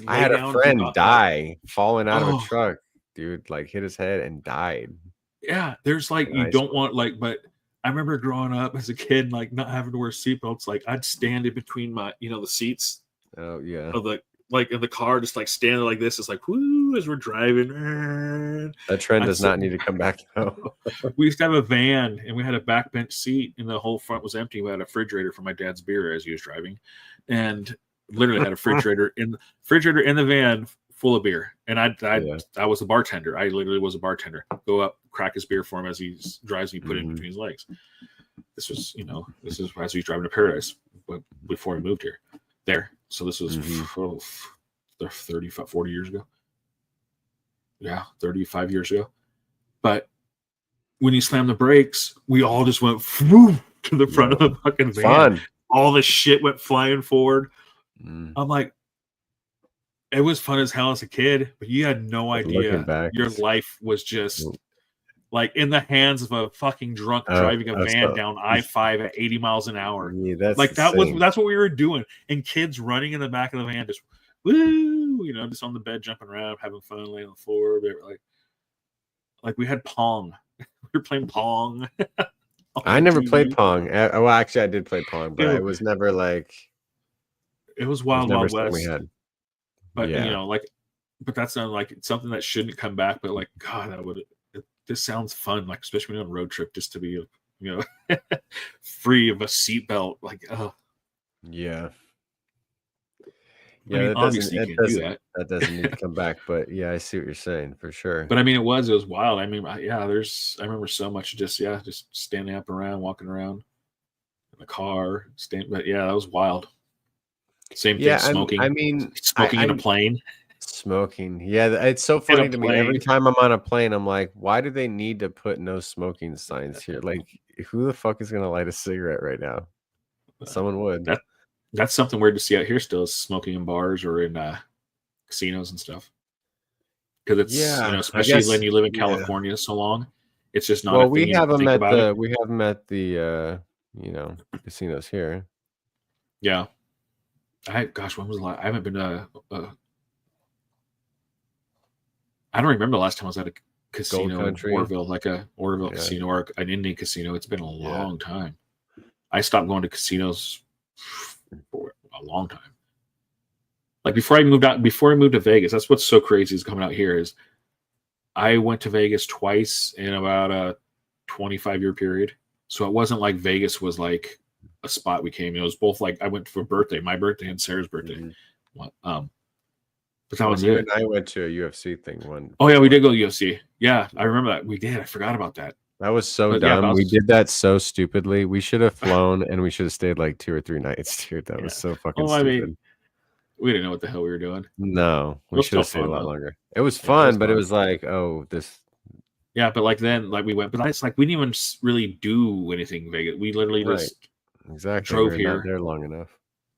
I had a friend die falling out of a truck. Dude, like hit his head and died. Yeah, there's like you don't want like, but I remember growing up as a kid, like not having to wear seatbelts. Like I'd stand in between my, the seats. Oh yeah. Of like in the car, just like standing like this. It's like whoo as we're driving. That trend does not need to come back though. We used to have a van and we had a back bench seat and the whole front was empty. We had a refrigerator for my dad's beer as he was driving, and literally had a refrigerator in the van. Full of beer, and I was a bartender. I literally was a bartender. Go up, crack his beer for him as he drives me, put it in between his legs. This was, this is as he's driving to Paradise, but before he moved there. So this was 40 years ago. Yeah, 35 years ago. But when he slammed the brakes, we all just went to the front of the fucking van. Fun. All the shit went flying forward. I'm like. It was fun as hell as a kid, but you had no idea your life was just like in the hands of a fucking drunk driving a van down I-5 at 80 miles an hour. Yeah, that's what we were doing. And kids running in the back of the van, just woo, just on the bed, jumping around, having fun, laying on the floor. They were like we had Pong. We were playing Pong. I never played Pong. Well, actually, I did play Pong, but it was never like. It was Wild West. We had. But but that's not like something that shouldn't come back. But like, God, this sounds fun. Like, especially on a road trip, just to be, free of a seatbelt. Like, yeah. I mean, obviously you can't do that. That doesn't need to come back. But yeah, I see what you're saying for sure. But I mean, it was wild. I mean, I remember so much just standing up around, walking around in the car, but yeah, that was wild. Same thing, smoking. Smoking in a plane. Smoking. Yeah, it's so funny to me. Every time I'm on a plane, I'm like, why do they need to put no smoking signs here? Like, who the fuck is going to light a cigarette right now? Someone would. That's something weird to see out here still, is smoking in bars or in casinos and stuff. Because it's especially when you live in California so long, it's just not. Well, we have them at the casinos here. Yeah. When was the last? I haven't been to. I don't remember the last time I was at a casino in Oroville, like a Oroville casino or an Indian casino. It's been a long time. I stopped going to casinos for a long time. Like before I moved to Vegas, that's what's so crazy is coming out here is I went to Vegas twice in about a 25-year period. So it wasn't like Vegas was like a spot we came. It was both like I went for my birthday and Sarah's birthday. Mm-hmm. But that was it. And I went to a UFC thing one. Oh yeah, we did go to UFC. Yeah, I remember that. We did. I forgot about that. That was so dumb. We did that so stupidly. We should have flown and we should have stayed like 2 or 3 nights, dude. That was so fucking stupid. I mean, we didn't know what the hell we were doing. No, we should have stayed a lot longer. It was fun, but it was like, this. Yeah, but like then, like we went, but it's like we didn't even really do anything in Vegas. We literally just drove here, not there long enough,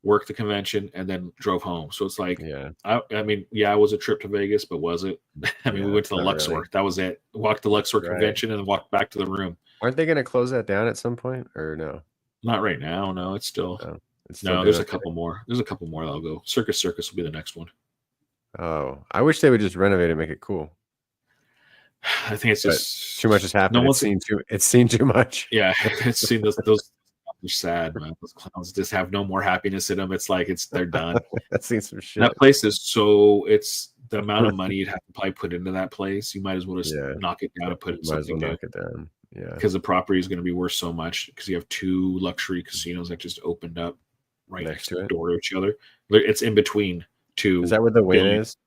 worked the convention, and then drove home. So it's like, I mean, it was a trip to Vegas, but was it? I mean, we went to the Luxor. Really. That was it. Walked the Luxor convention and then walked back to the room. Aren't they going to close that down at some point, or no? Not right now. No, it's still. No, there's a couple more. There's a couple more that'll go. Circus will be the next one. Oh, I wish they would just renovate it and make it cool. I think it's just too much has happened. It's seen too much. Yeah, it's seen those are sad, man. Those clowns just have no more happiness in them. It's like they're done. I've seen some shit. That place is it's the amount of money you'd have to probably put into that place. You might as well just knock it down and put something down. Knock it down. Yeah, because the property is going to be worth so much because you have 2 luxury casinos that just opened up right next to door to each other. It's in between 2. Is that where the Wynn is?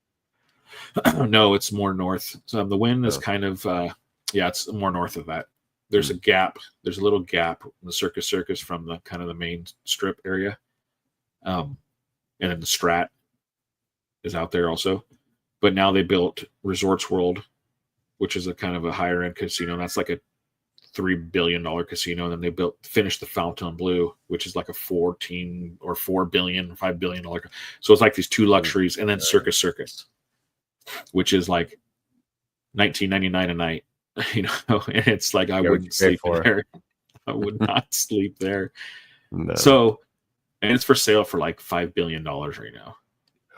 No, it's more north. So the Wynn is kind of it's more north of that. There's a gap. There's a little gap in the Circus from the kind of the main strip area. And then the Strat is out there also. But now they built Resorts World, which is a kind of a higher end casino. And that's like a $3 billion casino. And then they finished the Fontainebleau, which is like a $5 billion. So it's like these 2 luxuries, and then Circus, which is like $19.99 a night. And it's like I wouldn't sleep there. I would not sleep there. No. So, and it's for sale for like $5 billion right now.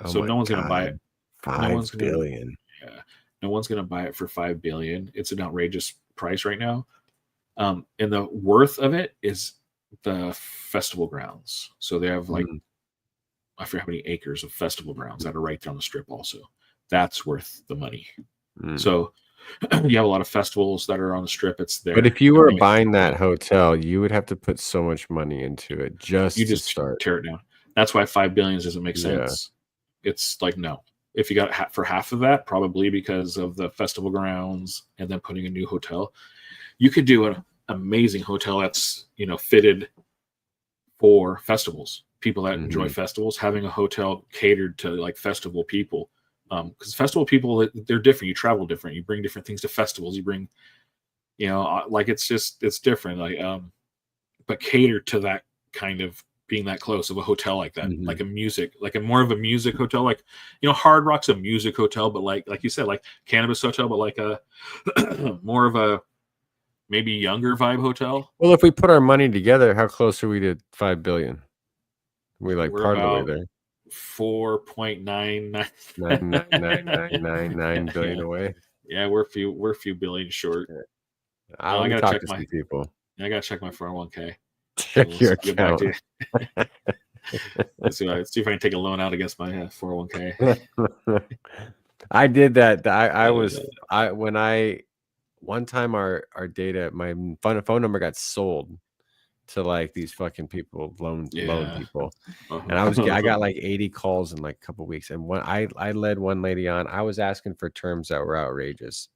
So no one's gonna buy it. $5 billion. Yeah, no one's gonna buy it for $5 billion. It's an outrageous price right now. And the worth of it is the festival grounds. So they have like I forget how many acres of festival grounds that are right there on the strip. Also, that's worth the money. So. You have a lot of festivals that are on the strip. It's there. But if you were buying that hotel, you would have to put so much money into it just start. Tear it down. That's why $5 billion doesn't make sense. It's like, no. If you got for half of that, probably because of the festival grounds and then putting a new hotel, you could do an amazing hotel that's fitted for festivals. People that enjoy festivals, having a hotel catered to like festival people. Because festival people, they're different. You travel different. You bring different things to festivals. You bring, like it's different. Like, but cater to that kind of being that close of a hotel like that, like more of a music hotel. Like, Hard Rock's a music hotel, but like you said, like Cannabis Hotel, but like a more of a maybe younger vibe hotel. Well, if we put our money together, how close are we to $5 billion? We're part of the way there. 4.999999 billion away. Yeah, we're a few billion short. I gotta check my people. I gotta check my 401k. Check your account. Let's see if I can take a loan out against my 401k. I did that. One time our data, my phone number got sold to like these fucking people, loan people, and I got like 80 calls in like a couple of weeks. And when I led one lady on, I was asking for terms that were outrageous.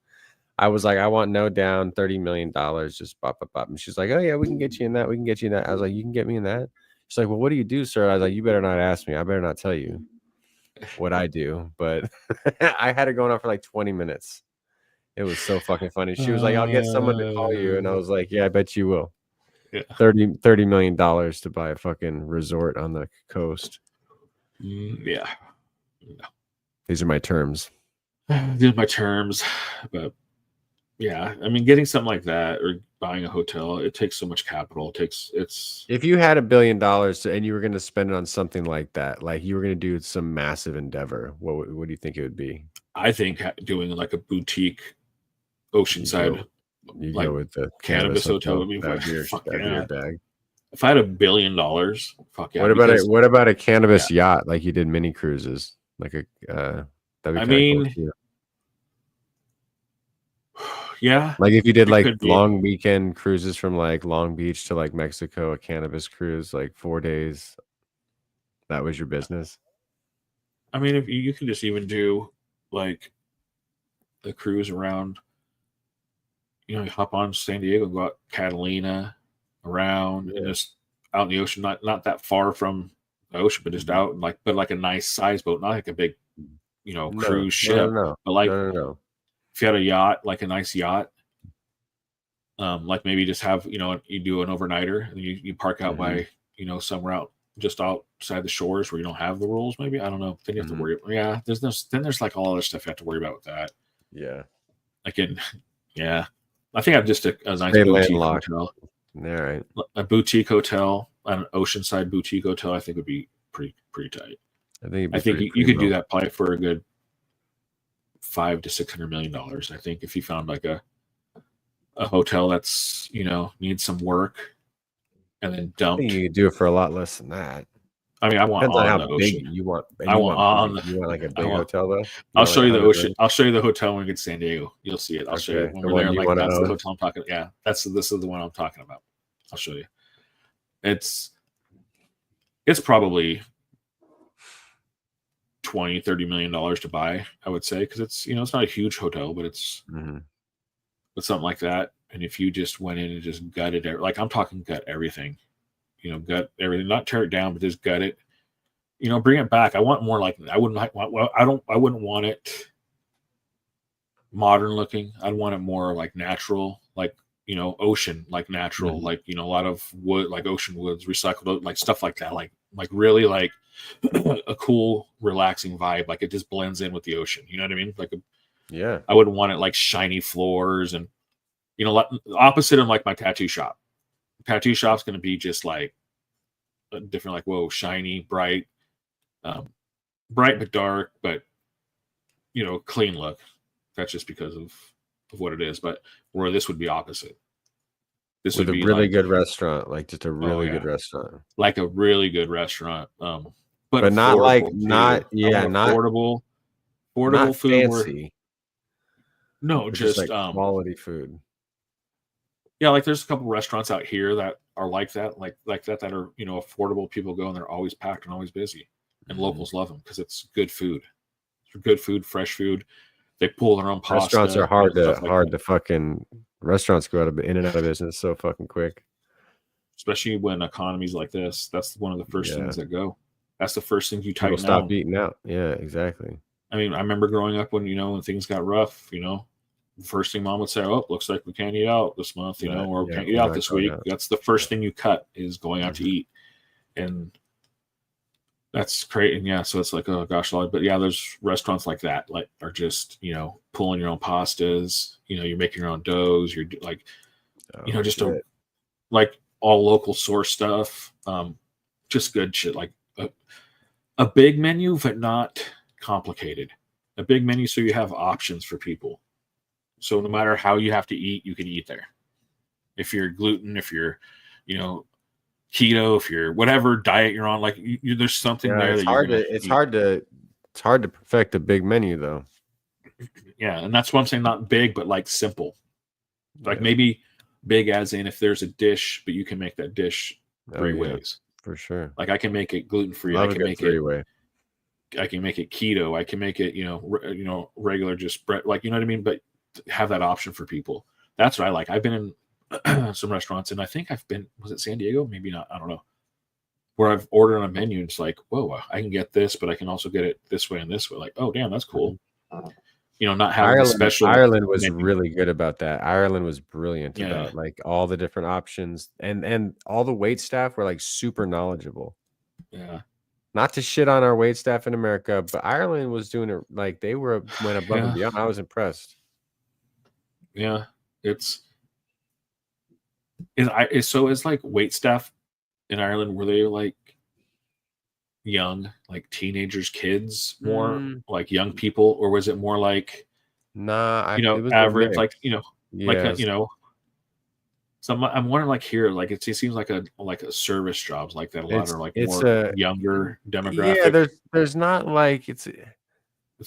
I was like, I want no down, $30 million, just bop. And she's like, oh yeah, we can get you in that. We can get you in that. I was like, you can get me in that. She's like, well, what do you do, sir? I was like, you better not ask me. I better not tell you what I do. But I had it going on for like 20 minutes. It was so fucking funny. She was like, I'll get someone to call you, and I was like, yeah, I bet you will. Yeah. $30 million to buy a fucking resort on the coast. Yeah. These are my terms. These are my terms, but yeah, I mean, getting something like that or buying a hotel, it takes so much capital. It's. If you had $1 billion and you were going to spend it on something like that, like you were going to do some massive endeavor, what do you think it would be? I think doing like a boutique oceanside, you like go with the cannabis hotel would be your bag. If I had $1 billion, fuck yeah. What about a cannabis yacht like you did mini cruises? Like that'd be kind of cool too. Yeah. Like if you did like long weekend cruises from like Long Beach to like Mexico, a cannabis cruise, like 4 days, that was your business. I mean, if you can just even do like the cruise around, you hop on San Diego, go out Catalina around and just out in the ocean, not that far from the ocean, but just out and like a nice size boat, not like a big, cruise ship, but like if you had a yacht, like a nice yacht, like maybe just have, you do an overnighter and you park out by, somewhere out just outside the shores where you don't have the rules. Maybe, I don't know. Then you have to worry. Yeah. There's like all other stuff you have to worry about with that. Yeah. I think I'm just a nice boutique hotel. All right. A boutique hotel, an oceanside boutique hotel, I think would be pretty tight. I think you could do that probably for a good $500 to $600 million. I think if you found like a hotel that's needs some work and then dumped. I think you could do it for a lot less than that. I mean, I want depends on how the big ocean. you want. You want like a big hotel though. I'll show you the ocean. I'll show you the hotel when we get to San Diego. You'll see it. I'll show you when we're there. Like that's the hotel I'm talking. Yeah, this is the one I'm talking about. I'll show you. It's probably $20-30 million to buy, I would say, because it's it's not a huge hotel, but it's but something like that. And if you just went in and just gutted it, like I'm talking gut everything, gut everything, not tear it down, but just gut it, bring it back. I want more like I wouldn't want it modern looking. I'd want it more like natural, like ocean, like natural, like a lot of wood, like ocean woods, recycled, like stuff like that, like really like a cool, relaxing vibe. Like it just blends in with the ocean. You know what I mean? Like I wouldn't want it like shiny floors and opposite of like my tattoo shop. Tattoo shop's going to be just like a different, like whoa, shiny, bright but dark, but clean look. That's just because of what it is. But where this would be opposite. This would be a really good restaurant, like just a really good restaurant, like a really good restaurant. But not like not affordable not food. Fancy. No, just like quality food. Yeah, like there's a couple restaurants out here that are like that, that are affordable. People go and they're always packed and always busy, and locals love them because it's good food. It's good food, fresh food. They pull their own pasta. Restaurants are hard to fucking. Restaurants go in and out of business so fucking quick. Especially when economies like this, that's one of the first things that go. That's the first thing you tighten stop eating out. Yeah, exactly. I mean, I remember growing up when when things got rough. The first thing mom would say, "Oh, looks like we can't eat out this month," or we can't eat out this week. That's the first thing you cut is going out to eat, and that's great. And so it's like, oh gosh, but there's restaurants like that, like are just pulling your own pastas. You're making your own doughs. You're like, just like all local source stuff. Just good shit. Like a big menu, but not complicated. A big menu so you have options for people. So no matter how you have to eat, you can eat there. If you're gluten, if you're, keto, if you're whatever diet you're on, like there's something there. It's hard to perfect a big menu though. Yeah, and that's what I'm saying. Not big, but like simple. Like maybe big as in if there's a dish, but you can make that dish three ways for sure. Like I can make it gluten free. I can make it I can make it keto. I can make it regular just bread. Like what I mean. But have that option for people. That's what I like. I've been in some restaurants, and I think was it San Diego? Maybe not. I don't know. Where I've ordered on a menu, and it's like, whoa, I can get this, but I can also get it this way and this way. Like, oh, damn, that's cool. not having a special. Ireland was really good about that. Ireland was brilliant Yeah. about like all the different options, and all the wait staff were like super knowledgeable. Yeah. Not to shit on our wait staff in America, but Ireland was doing it like they went above and beyond. I was impressed. Yeah, it's like wait staff in Ireland, were they like young, like teenagers, kids, more like young people, or was it more like Nah, it was average, like yeah, So I'm wondering, like here, like it seems like a service jobs like that a lot, or like more a younger demographic. Yeah, there's not like it's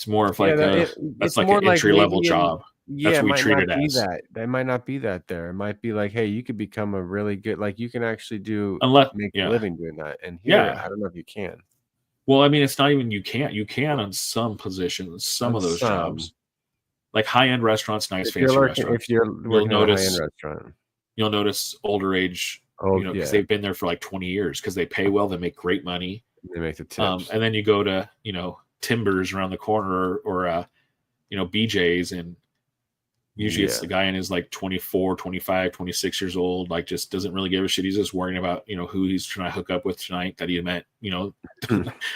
more of like that's like an entry level job. That's what we treat it as. That might not be that there. It might be like, hey, you could become a really good, like you can actually make a living doing that. And here, I don't know if you can. Well, I mean, it's not even you can on some positions, some of those jobs, like high end restaurants, nice fancy restaurants. If you're working in a high end restaurant, you'll notice older age, because they've been there for like 20 years, because they pay well, they make great money, they make the tips, and then you go to Timbers around the corner, or BJ's, and usually it's the guy in his like 24, 25, 26 years old, like just doesn't really give a shit. He's just worrying about, who he's trying to hook up with tonight that he met,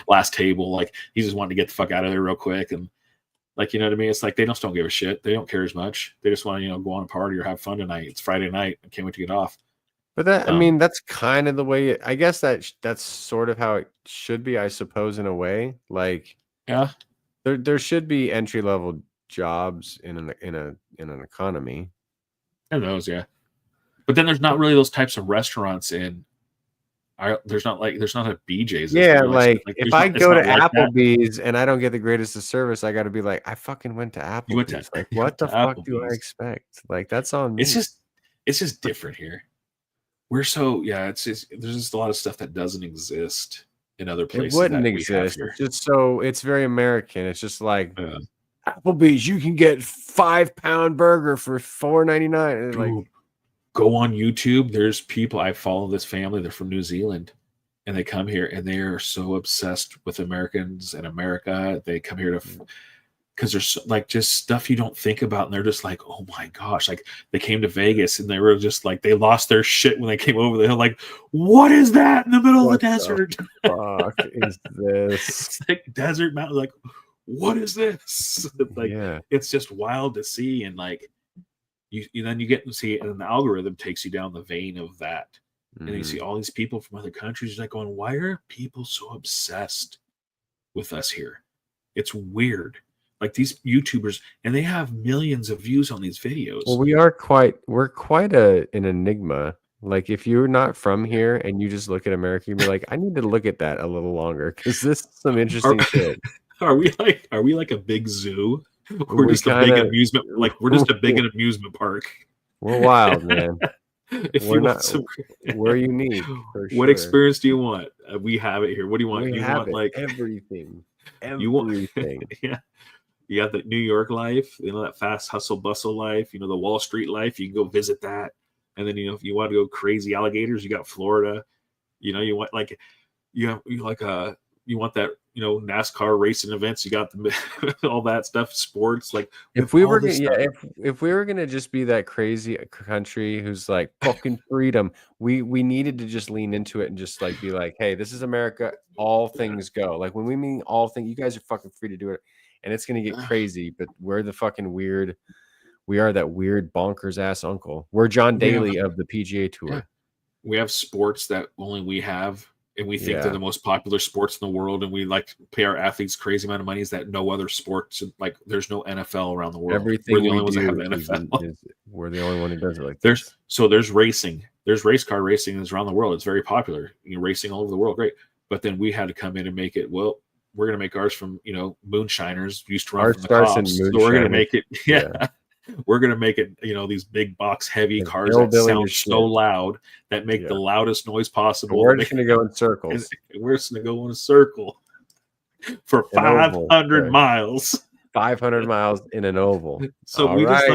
last table. Like he's just wanting to get the fuck out of there real quick. And like, you know what I mean? It's like, they just don't give a shit. They don't care as much. They just want to, go on a party or have fun tonight. It's Friday night. I can't wait to get off. But I mean, that's kind of the way, I guess that's sort of how it should be, I suppose, in a way. Like, yeah, there should be entry level jobs in an economy. And those, yeah. But then there's not really those types of restaurants in. There's not a BJ's. Yeah, like if I go to Applebee's and I don't get the greatest of service, I got to be like, I fucking went to Applebee's. Like, what the fuck do I expect? Like, that's on me. It's just different here. We're so there's just a lot of stuff that doesn't exist in other places. It wouldn't exist. It's just it's very American. It's just like Applebee's, you can get 5-pound burger for $4.99. Like, go on YouTube. There's people, I follow this family. They're from New Zealand, and they come here, and they are so obsessed with Americans and America. They come here because there's like just stuff you don't think about, and they're just like, oh my gosh! Like they came to Vegas, and they were just like, they lost their shit when they came over there. Like, what is that in the middle of the desert? Fuck is this? It's like desert mountain. Like, what is this? Like, it's just wild to see, and like you then you get to see, and the algorithm takes you down the vein of that, and you see all these people from other countries, like going, why are people so obsessed with us here? It's weird. Like these YouTubers, and they have millions of views on these videos. Well, we're quite an enigma. Like if you're not from here and you just look at America, you'd be like, I need to look at that a little longer because this is some interesting shit. Are we like a big zoo? We're just a big amusement. Like we're just a big amusement park. We're wild, man. We're unique. What experience do you want? We have it here. What do you want? You want like everything. You want everything. Yeah. You got the New York life, that fast hustle bustle life, the Wall Street life. You can go visit that. And then, if you want to go crazy alligators, you got Florida. You want you want that, NASCAR racing events. You got all that stuff, sports. Like if we were gonna just be that crazy country who's like fucking freedom, we needed to just lean into it and just like be like, hey, this is America. All things go. Like when we mean all things, you guys are fucking free to do it. And it's going to get crazy, but we're the fucking weird. We are that weird bonkers ass uncle. We're John Daly of the PGA Tour. Yeah. We have sports that only we have, and we think they're the most popular sports in the world, and we like pay our athletes crazy amount of money that no other sports, like there's no NFL around the world. Everything we're the only ones that have the NFL. We're the only one who does it like there's racing. There's race car racing that's around the world. It's very popular. Racing all over the world, great. But then we had to come in and make it, we're going to make ours from, moonshiners used to run from the cops. So we're going to make it, we're going to make it, these big box heavy cars that sound so loud that make the loudest noise possible. We're just going to go in circles. We're just going to go in a circle for 500 miles. 500 miles in an oval. So all we just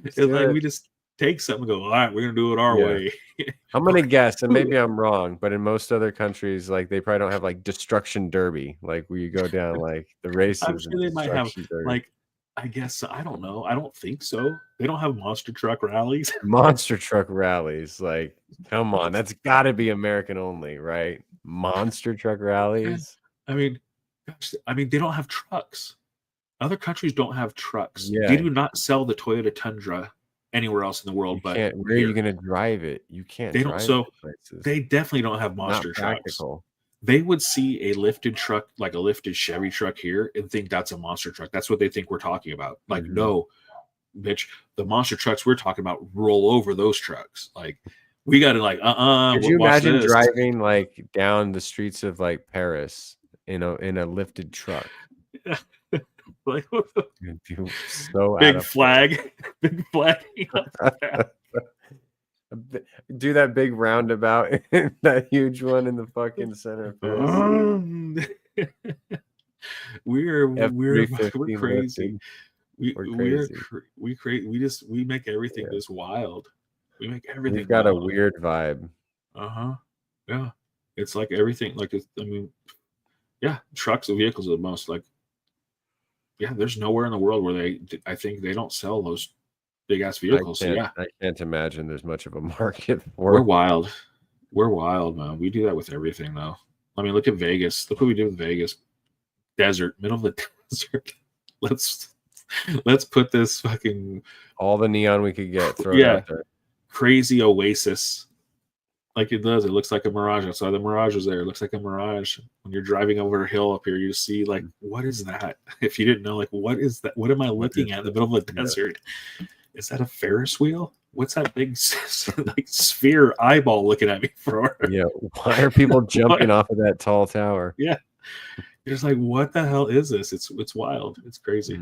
it's like we just take something and go, all right, we're going to do it our way. I'm going to guess, and maybe I'm wrong, but in most other countries, like they probably don't have like destruction derby, like where you go down like the races. I'm sure they might have derby. Like I guess I don't know. I don't think so. They don't have monster truck rallies. Monster truck rallies, like, come on, that's got to be American only, right? Monster truck rallies. I mean, gosh, they don't have trucks. Other countries don't have trucks. Yeah. They do not sell the Toyota Tundra anywhere else in the world. But where are you going to drive it? You can't. They don't. So they definitely don't have monster trucks. They would see a lifted truck, like a lifted Chevy truck here, and think that's a monster truck. That's what they think we're talking about. Like, no, bitch, the monster trucks we're talking about roll over those trucks. Like, we got to like, Could you imagine driving like down the streets of like Paris in a lifted truck? Yeah. Like, so big flag. Do that big roundabout, that huge one in the fucking center of Paris. We're crazy. We make everything this wild. We make everything. We've got wild. A weird vibe. Yeah. It's like everything. Like, trucks and vehicles are the most like. Yeah, there's nowhere in the world where I think they don't sell those big ass vehicles. I can't imagine there's much of a market for. We're wild, man. We do that with everything, though. I mean, look at Vegas. Look what we did with Vegas. Desert, middle of the desert. Let's put this fucking all the neon we could get. Throw it out there. Crazy oasis. Like it does. It looks like a mirage. I saw the mirage was there. It looks like a mirage. When you're driving over a hill up here, you see like, what is that? If you didn't know, like, what is that? What am I looking at in the middle of the desert? Is that a Ferris wheel? What's that big like sphere eyeball looking at me for? Yeah. Why are people jumping off of that tall tower? Yeah. You're just like, what the hell is this? It's wild. It's crazy.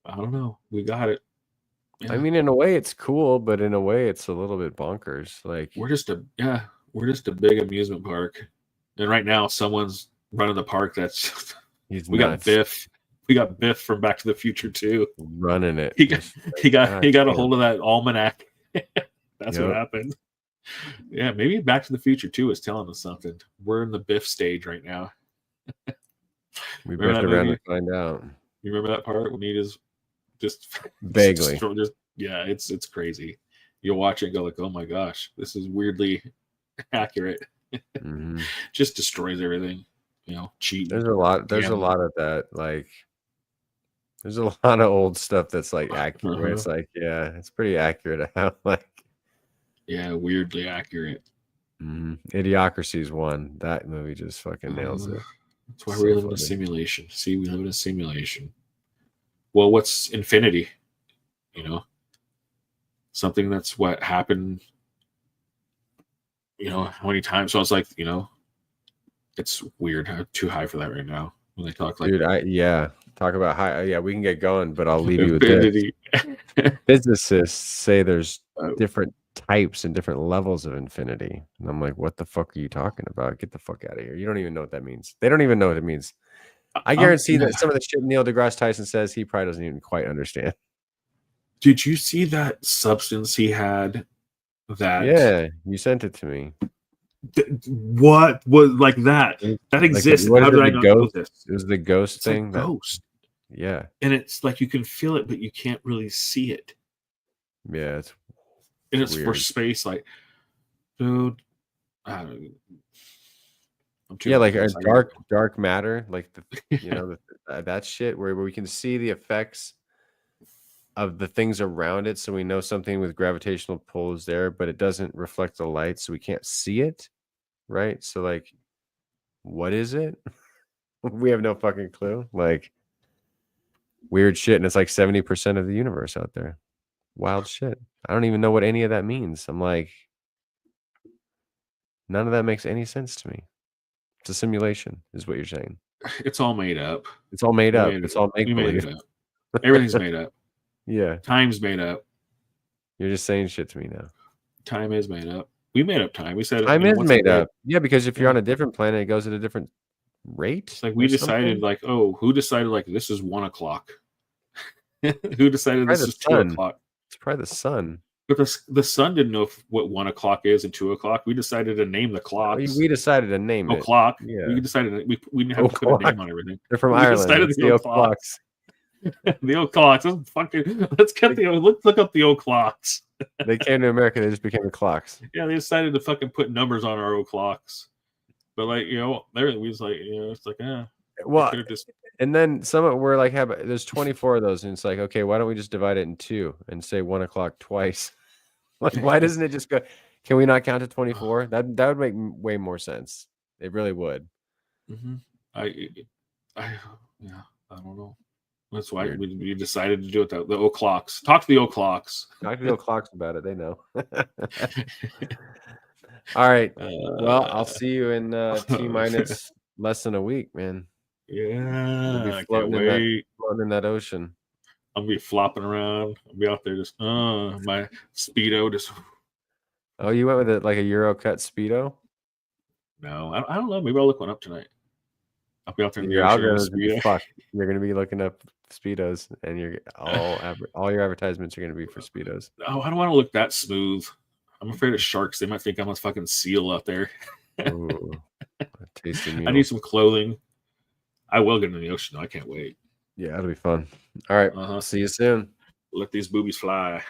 I don't know. We got it. Yeah. I mean, in a way it's cool, but in a way it's a little bit bonkers. Like we're just a big amusement park. And right now someone's running the park that's got Biff. We got Biff from Back to the Future too. Running it. He got a hold of that almanac. That's what happened. Yeah, maybe Back to the Future 2 is telling us something. We're in the Biff stage right now. We biffed around to find out. You remember that part when he just vaguely. It's crazy. You'll watch it and go like, oh my gosh, this is weirdly accurate. Just destroys everything. Cheat. There's a lot of that. Like there's a lot of old stuff that's like accurate. Where it's like, yeah, it's pretty accurate. How weirdly accurate. Idiocracy is one. That movie just fucking nails it. That's why we live in a simulation. See, we live in a simulation. Well, what's infinity? Something that's what happened, how many times. So I was like, it's weird. Too high for that right now. When they talk like, dude, talk about high. Yeah, we can get going, but I'll leave you with this. Physicists say there's different types and different levels of infinity. And I'm like, what the fuck are you talking about? Get the fuck out of here. You don't even know what that means. They don't even know what it means. I guarantee that some of the shit Neil deGrasse Tyson says, he probably doesn't even quite understand. Did you see that substance he had? Yeah, you sent it to me. What was like that? That exists. Like, how did I know this? It was the ghost thing. Ghost. Yeah. And it's like you can feel it, but you can't really see it. Yeah, it's weird. For space, like, dude. Like a dark matter, like that shit where we can see the effects of the things around it, so we know something with gravitational pull is there, but it doesn't reflect the light, so we can't see it, right? So like, what is it? We have no fucking clue. Like weird shit, and it's like 70% of the universe out there. Wild shit. I don't even know what any of that means. I'm like, none of that makes any sense to me. It's a simulation, is what you're saying. It's all made up. It's all made up. It's all make believe. Everything's made up. Yeah. Time's made up. You're just saying shit to me now. Time is made up. We made up time. We said time is made up. Yeah, because if you're on a different planet, it goes at a different rate. It's like we decided, like, who decided like this is 1 o'clock? Who decided this is 2 o'clock? It's probably the sun. But the sun didn't know what 1 o'clock is and 2 o'clock. We decided to name the clocks. We decided to name it. O'clock. Yeah. We decided we didn't have to put a name on everything. They're from Ireland. Decided the o'clocks. The o'clocks. Let's look up the o'clocks. They came to America. They just became the clocks. Yeah, they decided to fucking put numbers on our o'clocks. But like, we was like, it's like, well, and then some were like, there's 24 of those, and it's like, okay, why don't we just divide it in two and say 1 o'clock twice? Like, why doesn't it just go? Can we not count to 24? That would make way more sense. It really would. Mm-hmm. I don't know. That's why we decided to do it. The o'clocks. Talk to the o'clocks. Talk to the o'clocks about it. They know. All right. Well, I'll see you in T-minus less than a week, man. Yeah. I can't wait. Floating in that ocean. I'll be flopping around. I'll be out there just my Speedo just. Oh, you went with it like a Euro cut Speedo? No, I don't know. Maybe I'll look one up tonight. I'll be out there in the ocean. Fuck. You're gonna be looking up Speedos, and all your advertisements are gonna be for Speedos. Oh, I don't want to look that smooth. I'm afraid of sharks. They might think I'm a fucking seal out there. Ooh, I need some clothing. I will get in the ocean though. I can't wait. Yeah, it'll be fun. All right. See you soon. Let these boobies fly.